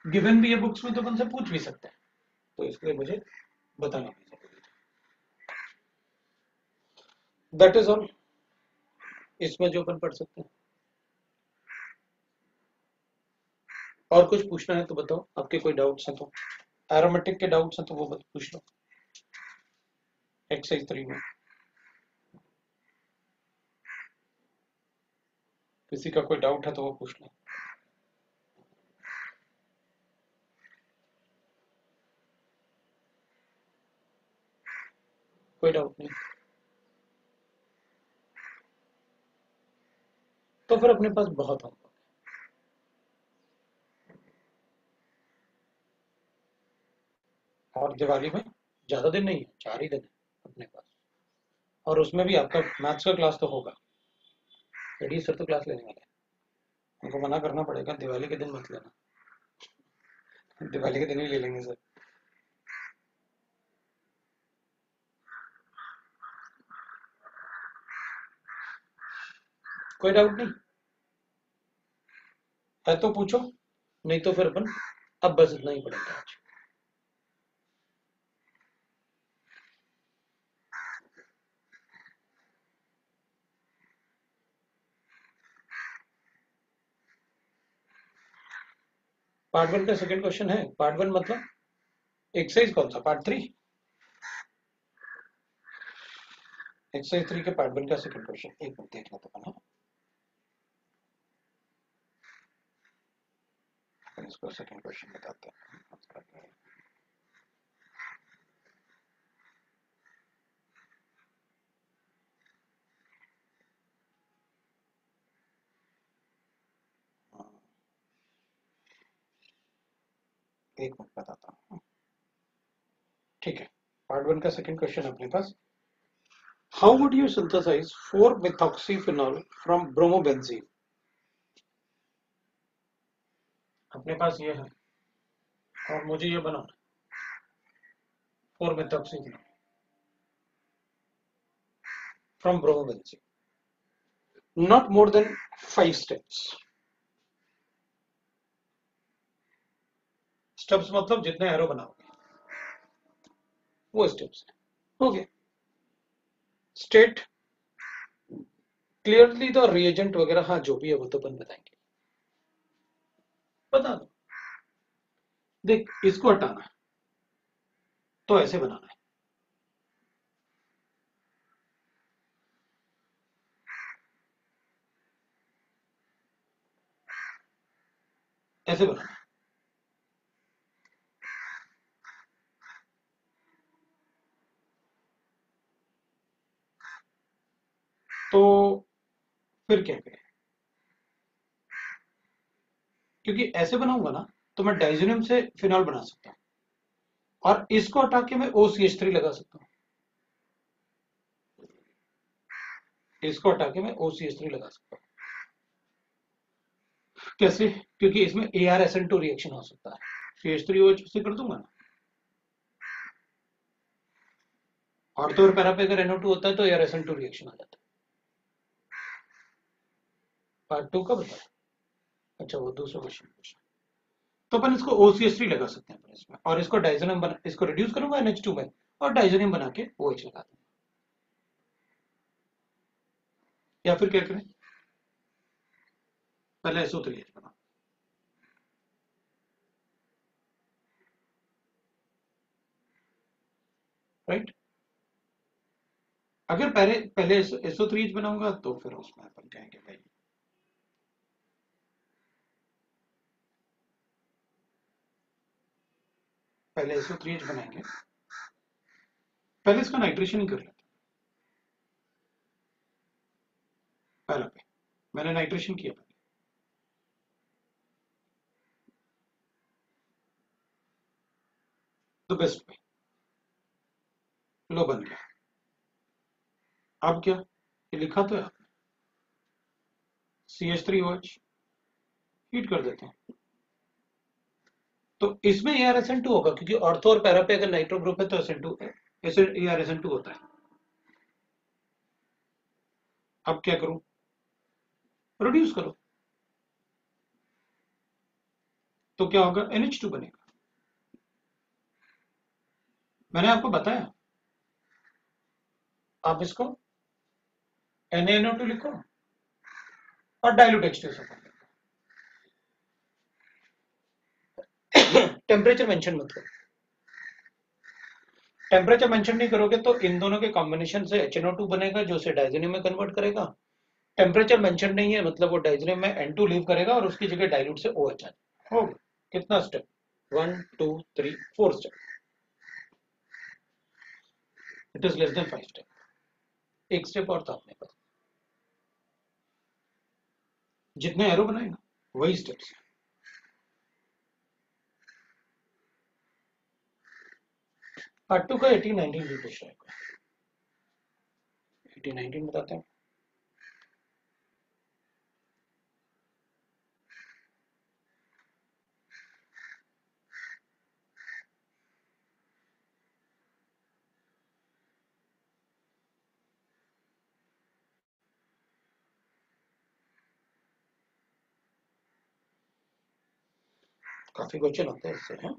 गिवन भी है बुक्स में तो अपन से पूछ भी सकते हैं, तो इसलिए मुझे बताना भी जरूरी था। दैट इज ऑल इसमें जो अपन पढ़ सकते हैं। और कुछ पूछना है तो बताओ, आपके कोई डाउट्स हैं तो, एरोमेटिक के डाउट्स हैं तो वो पूछ लो एक्सरसाइज 3 में। किसी का कोई डाउट है तो वो पूछ लो। कोई डाउट नहीं तो फिर अपने पास बहुत होगा, और दिवाली में ज्यादा दिन नहीं है, 4 ही दिन है अपने पास, और उसमें भी आपका मैथ्स का क्लास तो होगा। रेडी सर तो क्लास लेने वाले हैं, उनको मना करना पड़ेगा दिवाली के दिन मत लेना, दिवाली के दिन ही ले लेंगे सर। कोई डाउट नहीं है तो पूछो, नहीं तो फिर अपन अब बस इतना ही पड़ेगा आज। पार्ट 1 का सेकंड क्वेश्चन है, पार्ट 1 मतलब एक्सरसाइज कौन सा, पार्ट 3? एक्सरसाइज 3 के पार्ट 1 का सेकंड क्वेश्चन, एक मिनट देखना तो बना। इसको सेकंड क्वेश्चन बताते हैं। एक मिनट बताता हूँ। ठीक है, पार्ट 1 का सेकंड क्वेश्चन अपने पास, how would you synthesise 4-methoxyphenol from bromobenzene. अपने पास ये है और मुझे ये बनाना 4-methoxyphenol from bromobenzene, not more than 5 steps। Steps मतलब जितने एरो बनाओगे वो स्टेप्स है। हो गया। स्टेट क्लियरली द रिएजेंट वगैरह, हाँ जो भी है वो तो अपन बताएंगे। बता दो, देख इसको हटाना है तो ऐसे बनाना है, ऐसे बनाना है। तो फिर क्या करें, क्योंकि ऐसे बनाऊंगा ना तो मैं डाइजोनियम से फिनॉल बना सकता हूँ और इसको हटा के मैं OCH3 लगा सकता हूँ। इसको हटा के मैं OCH3 लगा सकता हूँ। कैसे, क्योंकि इसमें ArSN2 रिएक्शन हो सकता है, CH3OH से कर दूंगा ना। और तो और पैरा पे अगर NO2 होता है तो ArSN2 रिएक्शन आ जाता है। पार्ट 2 का बता, अच्छा वो दूसरा क्वेश्चन पूछा। तो अपन इसको OCH3 लगा सकते हैं इसमें, और इसको डाइजोनियम बना, इसको रिड्यूस करूंगा NH2 में और डाइजोनियम बना के OH लगा दूंगा। या फिर क्या करें, पहले SO3H बना, राइट। अगर पहले SO3H बनाऊंगा तो फिर उसमें अपन कहेंगे भाई पहले SO3H बनाएंगे, पहले इसका नाइट्रेशन ही कर लेते हैं। पहला पे मैंने नाइट्रेशन किया पहले, तो बेस्ट पे लो बन गया। अब क्या, ये लिखा तो है आपने, CH3OH हीट कर देते हैं। तो इसमें ArSN2 होगा, क्योंकि ऑर्थो और पैरा पे अगर नाइट्रो ग्रुप है तो SN2 ArSN2 होता है। अब क्या करूं, प्रोड्यूस करो, तो क्या होगा, NH2 बनेगा। मैंने आपको बताया, आप इसको NaNO2 लिखो और डाइल्यूट H2SO4 लिखो। टेम्परेचर मेंशन मत करो, टेम्परेचर मेंशन नहीं करोगे तो इन दोनों के कॉम्बिनेशन से HNO2 बनेगा जो उसे डाइजोनियम में कन्वर्ट करेगा। टेम्परेचर मेंशन नहीं है मतलब वो डाइजोनियम में N2 लीव करेगा और उसकी जगह डाइल्यूट से OH आ जाएगा। हो गया, कितना step, 1 2 3 4 step, it is less than 5 step. एक स्टेप और था अपने पास, जितने एरो बनाए ना वही स्टेप्स। पार्ट 2 का 18-19 भी पूछ रहा है, 18-19 बताते हैं। काफी क्वेश्चन होते हैं इससे, हैं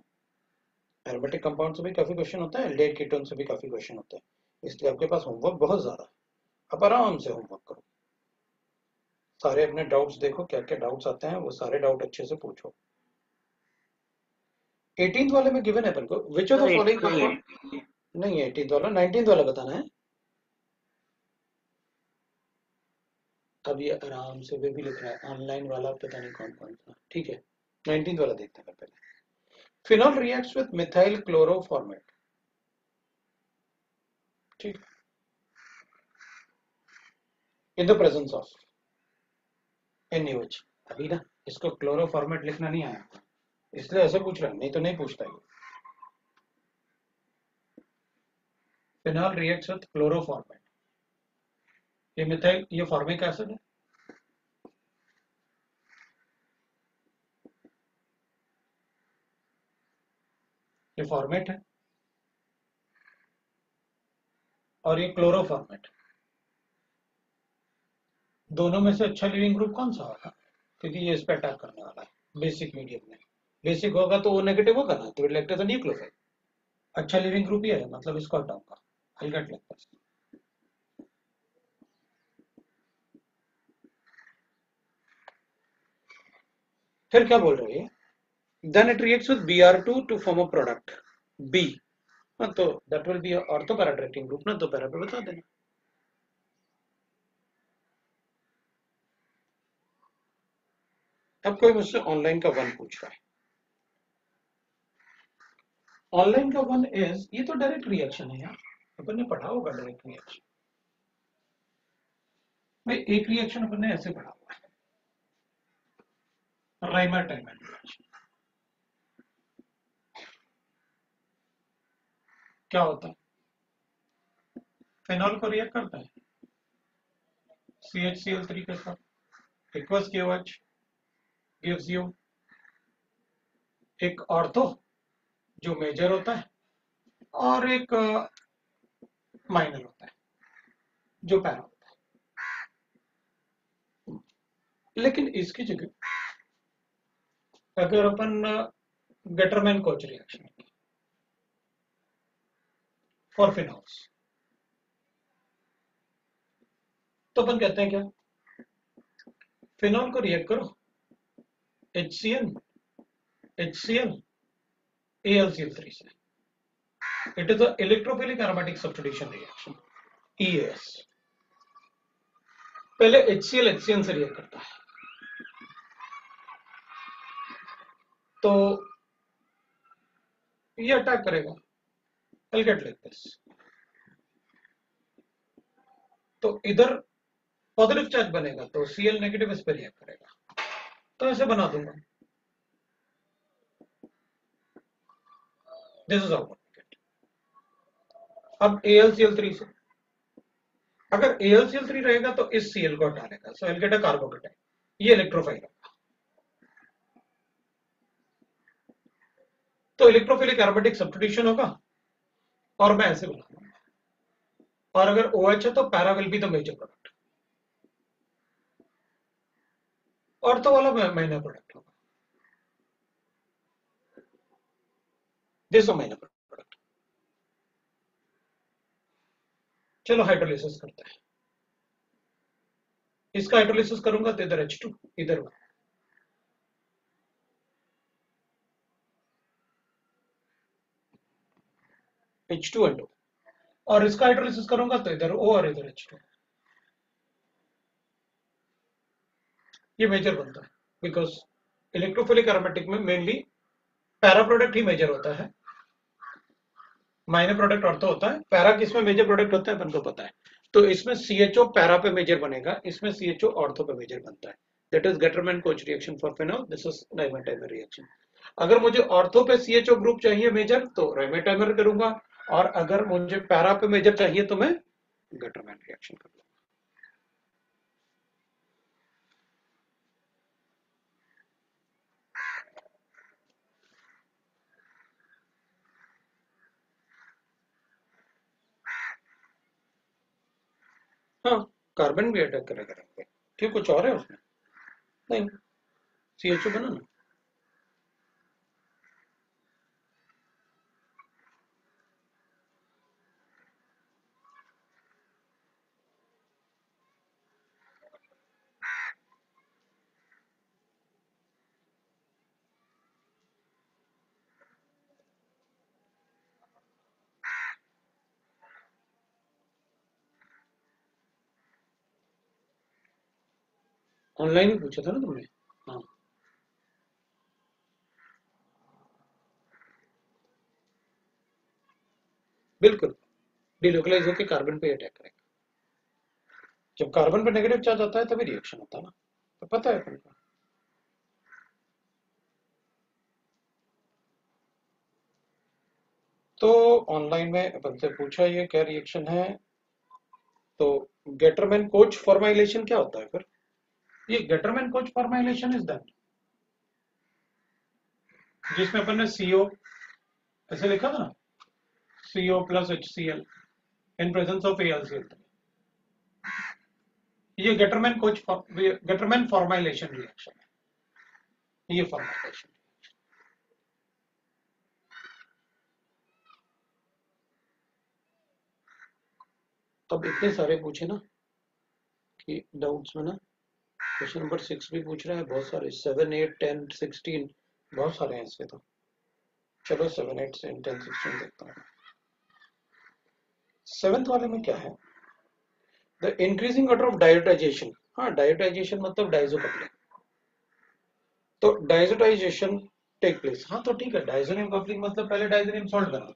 एरोमेटिक कंपाउंड से भी काफी क्वेश्चन होता है, एल्डिहाइड कीटोन से भी काफी क्वेश्चन होते हैं, इसलिए आपके पास होमवर्क बहुत ज्यादा है। आप आराम से होमवर्क करो, सारे अपने डाउट्स देखो, क्या क्या डाउट्स आते हैं वो सारे डाउट अच्छे से पूछो। 18th वाले में गिवन है अपन को, which of the following compound, नहीं 18th वाला, 19th वाला बताना है। अब ये आराम से वे भी लिख रहा है, ऑनलाइन वाला पता नहीं कौन कौन सा, ठीक है 19 वाला देखते हैं पहले। फिनॉल रिएक्ट्स विद मिथाइल क्लोरोफॉर्मेट, ठीक, in the presence of NaOH। अभी ना इसको क्लोरोफॉर्मेट लिखना नहीं आया, इसलिए ऐसे पूछ रहा है, नहीं तो नहीं पूछता ये। फिनॉल रिएक्ट्स विद क्लोरोफॉर्मेट, ये मिथाइल, ये फॉर्मिक एसिड है, ये फॉर्मेट है, और ये क्लोरोफॉर्मेट। दोनों में से अच्छा लिविंग ग्रुप कौन सा होगा, क्योंकि ये इस पे अटैक करने वाला है बेसिक मीडियम में। बेसिक होगा तो वो नेगेटिव होगा ना, तो इलेक्ट्रॉन तो न्यूक्लियोफाइल। अच्छा लिविंग ग्रुप ये है, मतलब इसको हटाऊंगा, आई गेट लाइक दिस। फिर क्या बोल रहे हैं, then it reacts with Br2 to form a product B। हाँ, तो that will be ortho para attracting group ना, तो पैरा पे बता देना। अब कोई मुझसे ऑनलाइन का वन पूछ रहा है, ऑनलाइन का वन इज, ये तो डायरेक्ट रिएक्शन है यार, अपन ने पढ़ा होगा डायरेक्ट रिएक्शन। भाई एक रिएक्शन अपन ने ऐसे पढ़ा हुआ है, राइमर टाइमर रिएक्शन। क्या होता है, फिनॉल को रिएक्ट करता है CHCl3 के साथ, एक्वस KOH गिव्स यू एक ऑर्थो जो मेजर होता है, और एक माइनर होता है जो पैरा होता है। लेकिन इसकी जगह अगर अपन Gattermann Koch reaction for phenols, तो अपन कहते हैं क्या, फिनॉल को रिएक्ट करो HCl HCl AlCl3 से, it is a electrophilic aromatic substitution reaction EAS। पहले HCl HCl से रिएक्ट करता है, तो ये अटैक करेगा, I'll get like this। तो इधर पॉजिटिव चार्ज बनेगा, तो Cl नेगेटिव इस पर रिएक्ट करेगा, तो ऐसे बना दूंगा, दिस इज आउट। अब AlCl3 से, अगर AlCl3 रहेगा तो इस Cl को हटा लेगा, सो I'll get a कार्बोकेटाइन, ये इलेक्ट्रोफाइल है। तो इलेक्ट्रोफिलिक एरोमेटिक सब्स्टिट्यूशन होगा, और मैं ऐसे बना दूंगा, और अगर OH है तो para will be the major product, ortho वाला माइनर प्रोडक्ट होगा, दिस माइनर प्रोडक्ट। चलो हाइड्रोलिसिस करते हैं, इसका हाइड्रोलिसिस करूंगा तो इधर H2, इधर H2N2, और इसका हाइड्रोलिसिस करूंगा तो इधर O और इधर H2, ये मेजर बनता है, बिकॉज इलेक्ट्रोफिलिक एरोमेटिक में मेनली पैरा प्रोडक्ट ही मेजर होता है, माइनर प्रोडक्ट ऑर्थो होता है, पैरा किसमें मेजर प्रोडक्ट होता है अपन को पता है। तो इसमें CHO पैरा पे मेजर बनेगा, इसमें CHO ऑर्थो पे मेजर बनता है, that is Gattermann Koch reaction for phenol, this is Rymer reaction. अगर मुझे ऑर्थो पे CHO ग्रुप चाहिए मेजर तो राइमर करूंगा, और अगर मुझे पैरा पे मेजर चाहिए तो मैं गेटरमैन रिएक्शन करूंगा। हाँ, कार्बन भी अटैक करेगा, क्यों कुछ और है उसमें, नहीं, CHO बना ना। ऑनलाइन ही पूछा था ना तुमने। हाँ, बिल्कुल डिलोकलाइज होकर कार्बन पे अटैक करेगा। जब कार्बन पे नेगेटिव चार्ज आता है तभी रिएक्शन होता है ना, तो पता है अपन को। तो ऑनलाइन में अपन से पूछा ये क्या रिएक्शन है, तो गेटरमैन कोच फॉर्माइलेशन क्या होता है फिर? ये Gattermann coach formylation is that जिसमें अपन ने सीओ ऐसे लिखा था ना, CO plus HCl in presence of AlCl3। ये गेटरमैन फॉर्माइलेशन रिएक्शन है, ये फॉर्माइलेशन। अब इतने सारे पूछे ना कि डाउट्स में ना, क्वेश्चन नंबर 6 भी पूछ रहे हैं बहुत सारे, 7, 8, 10, 16 बहुत सारे हैं इसके तो। चलो 7, 8 से 10, 16 देखता हूँ। 7th वाले में क्या है, द इंक्रीजिंग ऑर्डर ऑफ डायोटाइजेशन। हाँ डायोटाइजेशन मतलब डाइजो कपलिंग, तो डाइजोटाइजेशन टेक प्लेस। हाँ तो ठीक है, डाइजोनियम कपलिंग मतलब पहले डाइजोनियम सॉल्ट बनाना,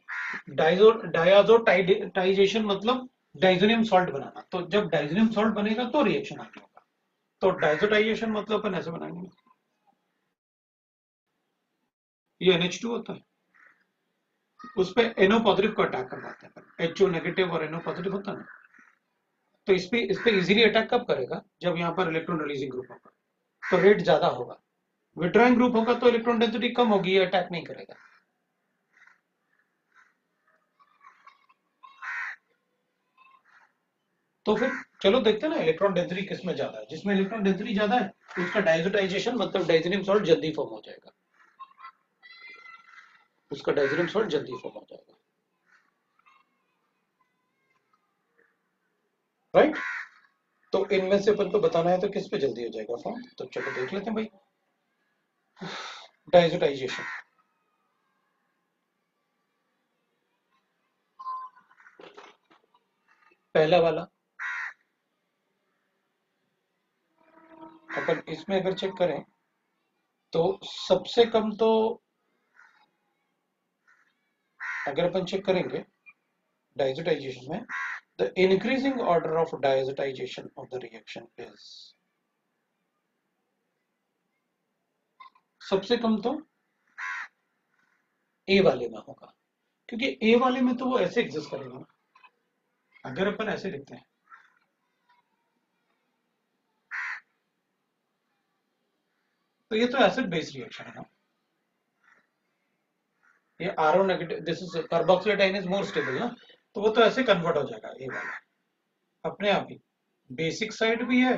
डायाजोटाइजेशन मतलब डाइजोनियम सॉल्ट बनाना, तो जब डाइजोनियम सॉल्ट बनेगा तो रिएक्शन आगे होगा। तो डाइजोटाइजेशन मतलब अपन ऐसे बनाएंगे, ये NH2 होता है, उस पे NO पॉजिटिव को अटैक करवाते हैं, HO नेगेटिव और NO पॉजिटिव होता है ना, तो इस पे इजीली अटैक कब करेगा, जब यहाँ पर इलेक्ट्रॉन रिलीजिंग ग्रुप होगा तो रेट ज्यादा होगा, विड्रॉइंग ग्रुप होगा तो इलेक्ट्रॉन डेंसिटी कम होगी, ये अटैक नहीं करेगा। तो फिर चलो देखते हैं ना इलेक्ट्रॉन डेंसिटी किसमें ज्यादा है, जिसमें इलेक्ट्रॉन डेंसिटी ज्यादा है उसका डाइजोटाइजेशन मतलब डाइजोनियम सॉल्ट जल्दी फॉर्म हो जाएगा, उसका डाइजोनियम सॉल्ट जल्दी फॉर्म हो जाएगा, राइट। तो इनमें से अपन को बताना है तो किस पे जल्दी हो जाएगा फॉर्म, तो चलो देख लेते हैं भाई। डाइजोटाइजेशन, पहला वाला अपन इसमें अगर चेक करें तो सबसे कम तो, अगर अपन चेक करेंगे डाइजोटाइजेशन में, the increasing order of diazotization of the reaction is, सबसे कम तो ए वाले में होगा, क्योंकि ए वाले में तो वो ऐसे एग्जिस्ट करेगा ना, अगर अपन ऐसे लिखते हैं तो ये तो एसिड बेस रिएक्शन है ना, ये RO negative, this is carboxylate ion is more stable ना, तो वो तो ऐसे कन्वर्ट हो जाएगा ए वाला अपने आप ही, बेसिक साइड भी है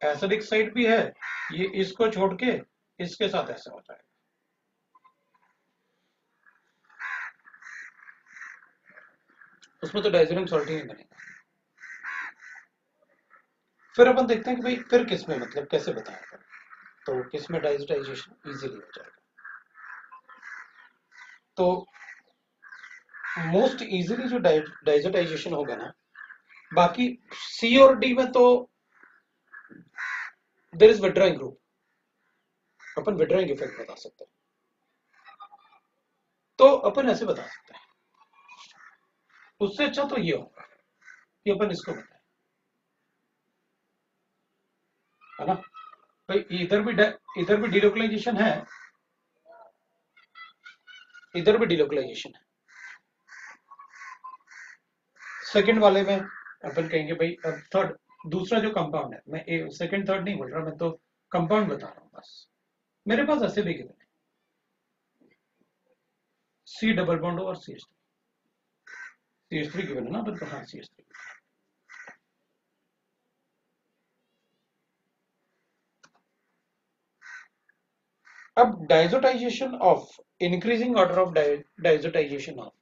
एसिडिक साइड भी है, ये इसको छोड़ के इसके साथ ऐसा हो जाएगा, उसमें तो डाइजोनियम सॉल्ट ही नहीं बनेगा। फिर अपन देखते हैं कि भाई फिर किस में, मतलब कैसे बताएं, तो किस में डाइजोटाइजेशन इजीली हो जाएगा, तो मोस्ट इजीली जो डाइजोटाइजेशन होगा ना, बाकी सी और डी में तो there is withdrawing group, upon withdrawing effect बता सकते हैं, तो अपन ऐसे बता सकते हैं, उससे अच्छा तो ये होगा कि अपन इसको बताएं, है ना भाई, इधर भी डिलोकलाइजेशन है, इधर भी डिलोकलाइजेशन है, सेकंड वाले में अपन कहेंगे भाई, अब थर्ड दूसरा जो कंपाउंड है, मैं सेकंड थर्ड नहीं बोल रहा, मैं तो कंपाउंड बता रहा हूँ बस, मेरे पास ऐसे भी गिवन है, सी डबल बॉन्ड और CH3 गिवन है ना अपन को, हाँ CH3। अब diazotization of, increasing order of diazotization of,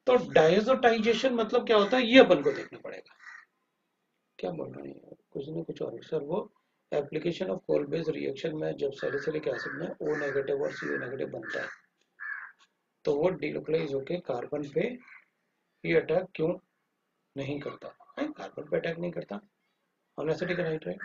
तो डाइजोटाइजेशन मतलब क्या होता है ये अपन को देखना पड़ेगा, क्या बोल रहे हैं कुछ ना कुछ और सर, वो application of Kolbe's reaction में जब सैलिसिलिक एसिड में O नेगेटिव और CO नेगेटिव बनता है तो वो डिलोकलाइज होके कार्बन पे ये अटैक क्यों नहीं करता है, कार्बन पे अटैक नहीं करता ऑन एसिडिक नाइट्राइड,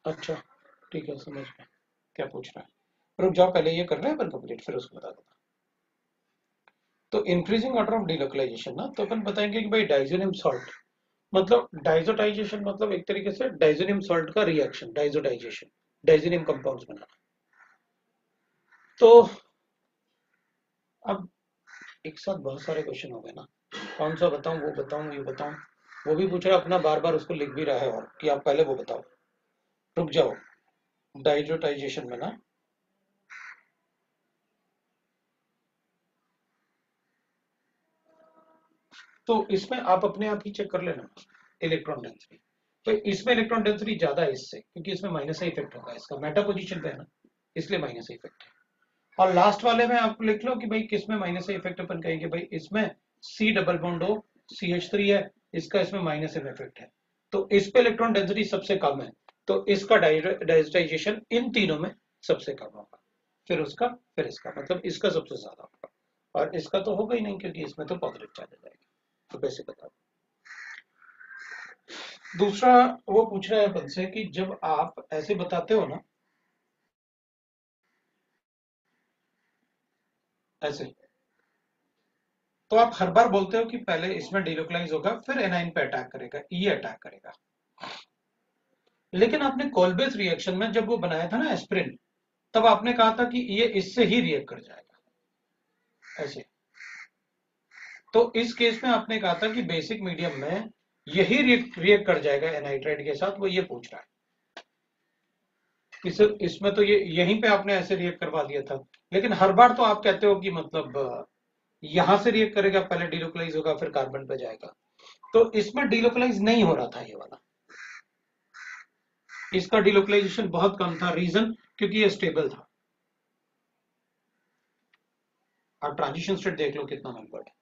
अच्छा ठीक है, समझ गया क्या पूछ रहा है। रुक जाओ, पहले ये कर रहे हैं अपन कंप्लीट, फिर उसको बता दूंगा। तो इंक्रीजिंग ऑर्डर ऑफ डिलोकलाइजेशन ना, तो अपन बताएंगे कि भाई डाइजोनियम सॉल्ट, मतलब डाइजोटाइजेशन मतलब एक तरीके से डाइजोनियम सॉल्ट का रिएक्शन, डाइजोटाइजेशन, डाइजोनियम कंपाउंड्स बनाना। तो अब एक साथ बहुत सारे क्वेश्चन हो गए ना, कौन सा बताऊं, वो बताऊं, ये बताऊं। वो भी पूछ रहा है अपना, बार बार उसको लिख भी रहा है और कि आप पहले वो बताओ। रुक जाओ, डाइजोटाइजेशन में ना, तो इसमें आप अपने आप ही चेक कर लेना इलेक्ट्रॉन डेंसिटी। तो इसमें इलेक्ट्रॉन डेंसिटी ज्यादा है इससे, क्योंकि इसमें माइनस इफेक्ट होगा, इसका मेटा पोजीशन पे है ना, इसलिए माइनस इफेक्ट है। और लास्ट वाले में आप लिख लो कि भाई किसमें माइनस इफेक्ट, अपन कहेंगे भाई इसमें C double bond O CH3 है, इसका इसमें माइनस इफेक्ट है, तो इस पे इलेक्ट्रॉन डेंसिटी सबसे कम है, तो इसका डाइजोटाइजेशन इन तीनों में सबसे कम होगा, फिर उसका, फिर इसका, मतलब इसका सबसे ज्यादा होगा, और इसका तो होगा ही नहीं क्योंकि इसमें तो पॉजिटिव चार्ज आ जाएगा। तो कैसे बता। दूसरा, वो पूछ रहा है अपन से कि जब आप ऐसे बताते हो ना, ऐसे, तो आप हर बार बोलते हो कि पहले इसमें डिलोकलाइज होगा, फिर एनाइन पे अटैक करेगा, ई अटैक करेगा। लेकिन आपने कोलबेस रिएक्शन में जब वो बनाया था ना एस्पिरिन, तब आपने कहा था कि ये इससे ही रिएक्ट कर जाएगा, ऐसे। तो इस केस में आपने कहा था कि बेसिक मीडियम में यही रिएक्ट कर जाएगा एनाइट्राइड के साथ, वो ये पूछ रहा है। इसमें तो ये यहीं पे आपने ऐसे रिएक्ट करवा दिया था, लेकिन हर बार तो आप कहते हो कि मतलब यहां से रिएक्ट करेगा, पहले डिलोकलाइज होगा, फिर कार्बन पे जाएगा। तो इसमें डिलोकलाइज नहीं हो रहा था ये वाला, इसका डिलोकलाइजेशन बहुत कम था, रीजन क्योंकि ये स्टेबल था। आप ट्रांजिशन स्टेट देख लो कितना मेंबर्ड है,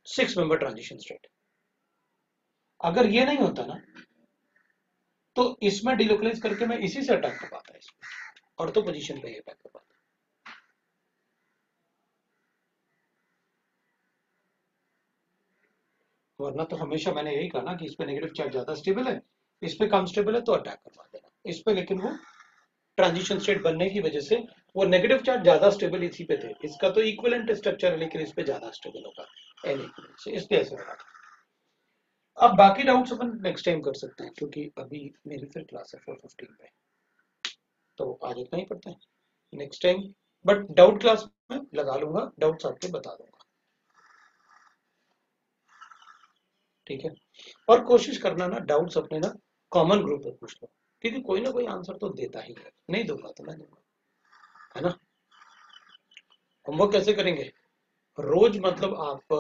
6 मेंबर ट्रांजिशन स्टेट। अगर ये नहीं होता ना, तो इसमें डिलोकलाइज करके मैं इसी से अटैक कर पाता, इसमें ऑर्थो पोजीशन पे अटैक कर पाता। वरना तो हमेशा मैंने यही कहा ना कि इस पे नेगेटिव चार्ज ज्यादा स्टेबल है, इस पे कम स्टेबल है, तो अटैक करवा देना इस पे। लेकिन वो ट्रांजिशन स्टेट बनने की वजह से वो नेगेटिव चार्ज ज्यादा स्टेबल इसी पे थे, इसका तो इक्विवेलेंट स्ट्रक्चर है, लेकिन इस पे ज्यादा स्टेबल होगा एन इक्विवेलेंट से, इसलिए ऐसे होगा। अब बाकी डाउट्स अपन नेक्स्ट टाइम कर सकते हैं, क्योंकि अभी मेरी फिर क्लास है 4:15 पे, तो आज इतना ही पढ़ते हैं next time. But doubt class में लगा लूंगा, डाउट्स आपके बता दूंगा, ठीक है। और कोशिश करना ना डाउट्स अपने ना कॉमन ग्रुप में पूछ लो, क्योंकि कोई ना कोई आंसर तो देता ही है, नहीं दूंगा तो मैं दूंगा, है ना। होमवर्क कैसे करेंगे, रोज मतलब आप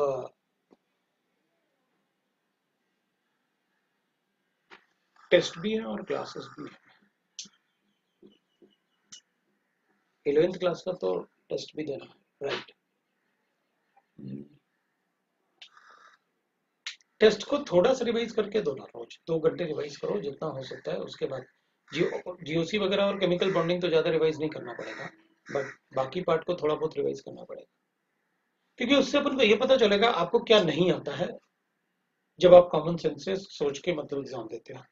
टेस्ट भी है और क्लासेस भी है। 11th क्लास का तो टेस्ट भी देना है, राइट। टेस्ट को थोड़ा सा रिवाइज करके दो ना, रोज 2 घंटे रिवाइज करो जितना हो सकता है, उसके बाद जीओसी वगैरह और केमिकल बॉन्डिंग तो ज्यादा रिवाइज नहीं करना पड़ेगा, बट बाकी पार्ट को थोड़ा बहुत रिवाइज करना पड़ेगा, क्योंकि उससे अपन को ये पता चलेगा आपको क्या नहीं आता है, जब आप कॉमन सेंस से सोच के मतलब एग्जाम देते हो।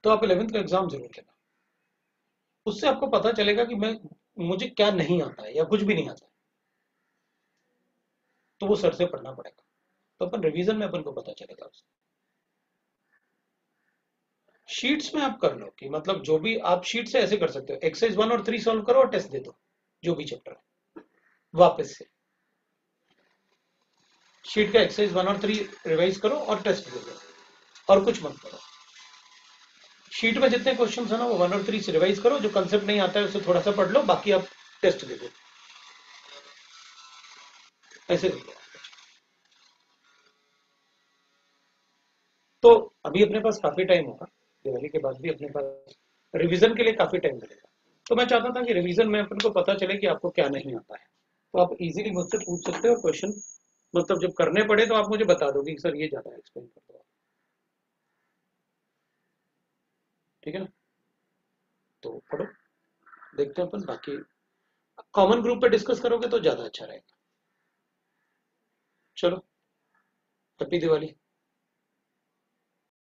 तो आप 11th का एग्जाम जरूर देना, उससे आपको पता चलेगा कि मैं, मुझे क्या नहीं आता है या कुछ भी नहीं आता है, तो वो सर से पढ़ना पड़ेगा, तो अपन रिवीजन में अपन को पता चलेगा उससे। शीट्स में आप कर लो कि मतलब जो भी आप शीट से ऐसे कर सकते हो, एक्सरसाइज 1 और 3 सॉल्व करो और टेस्ट दे दो, जो भी चैप्टर है वापस से शीट का एक्सरसाइज 1 और 3 रिवाइज करो और टेस्ट दे दो, और कुछ मत करो। शीट में जितने क्वेश्चन है ना, वो 1 और 3 से रिवाइज करो, जो कंसेप्ट नहीं आता है उसे थोड़ा सा पढ़ लो, बाकी आप टेस्ट दे दो, ऐसे कर लो। तो अभी अपने पास काफी टाइम होगा, दिवाली के बाद भी अपने पास रिवीजन के लिए काफी टाइम मिलेगा, तो मैं चाहता था कि रिवीजन में अपन को पता चले कि आपको क्या नहीं आता है, तो आप इजीली मुझसे पूछ सकते हो क्वेश्चन, मतलब जब करने पड़े तो आप मुझे बता दोगे कि सर ये ज्यादा एक्सप्लेन कर दो, ठीक है ना। तो पढ़ो, देखते हैं अपन, बाकी कॉमन ग्रुप पे डिस्कस करोगे तो ज्यादा अच्छा रहेगा। चलो, हैप्पी दिवाली।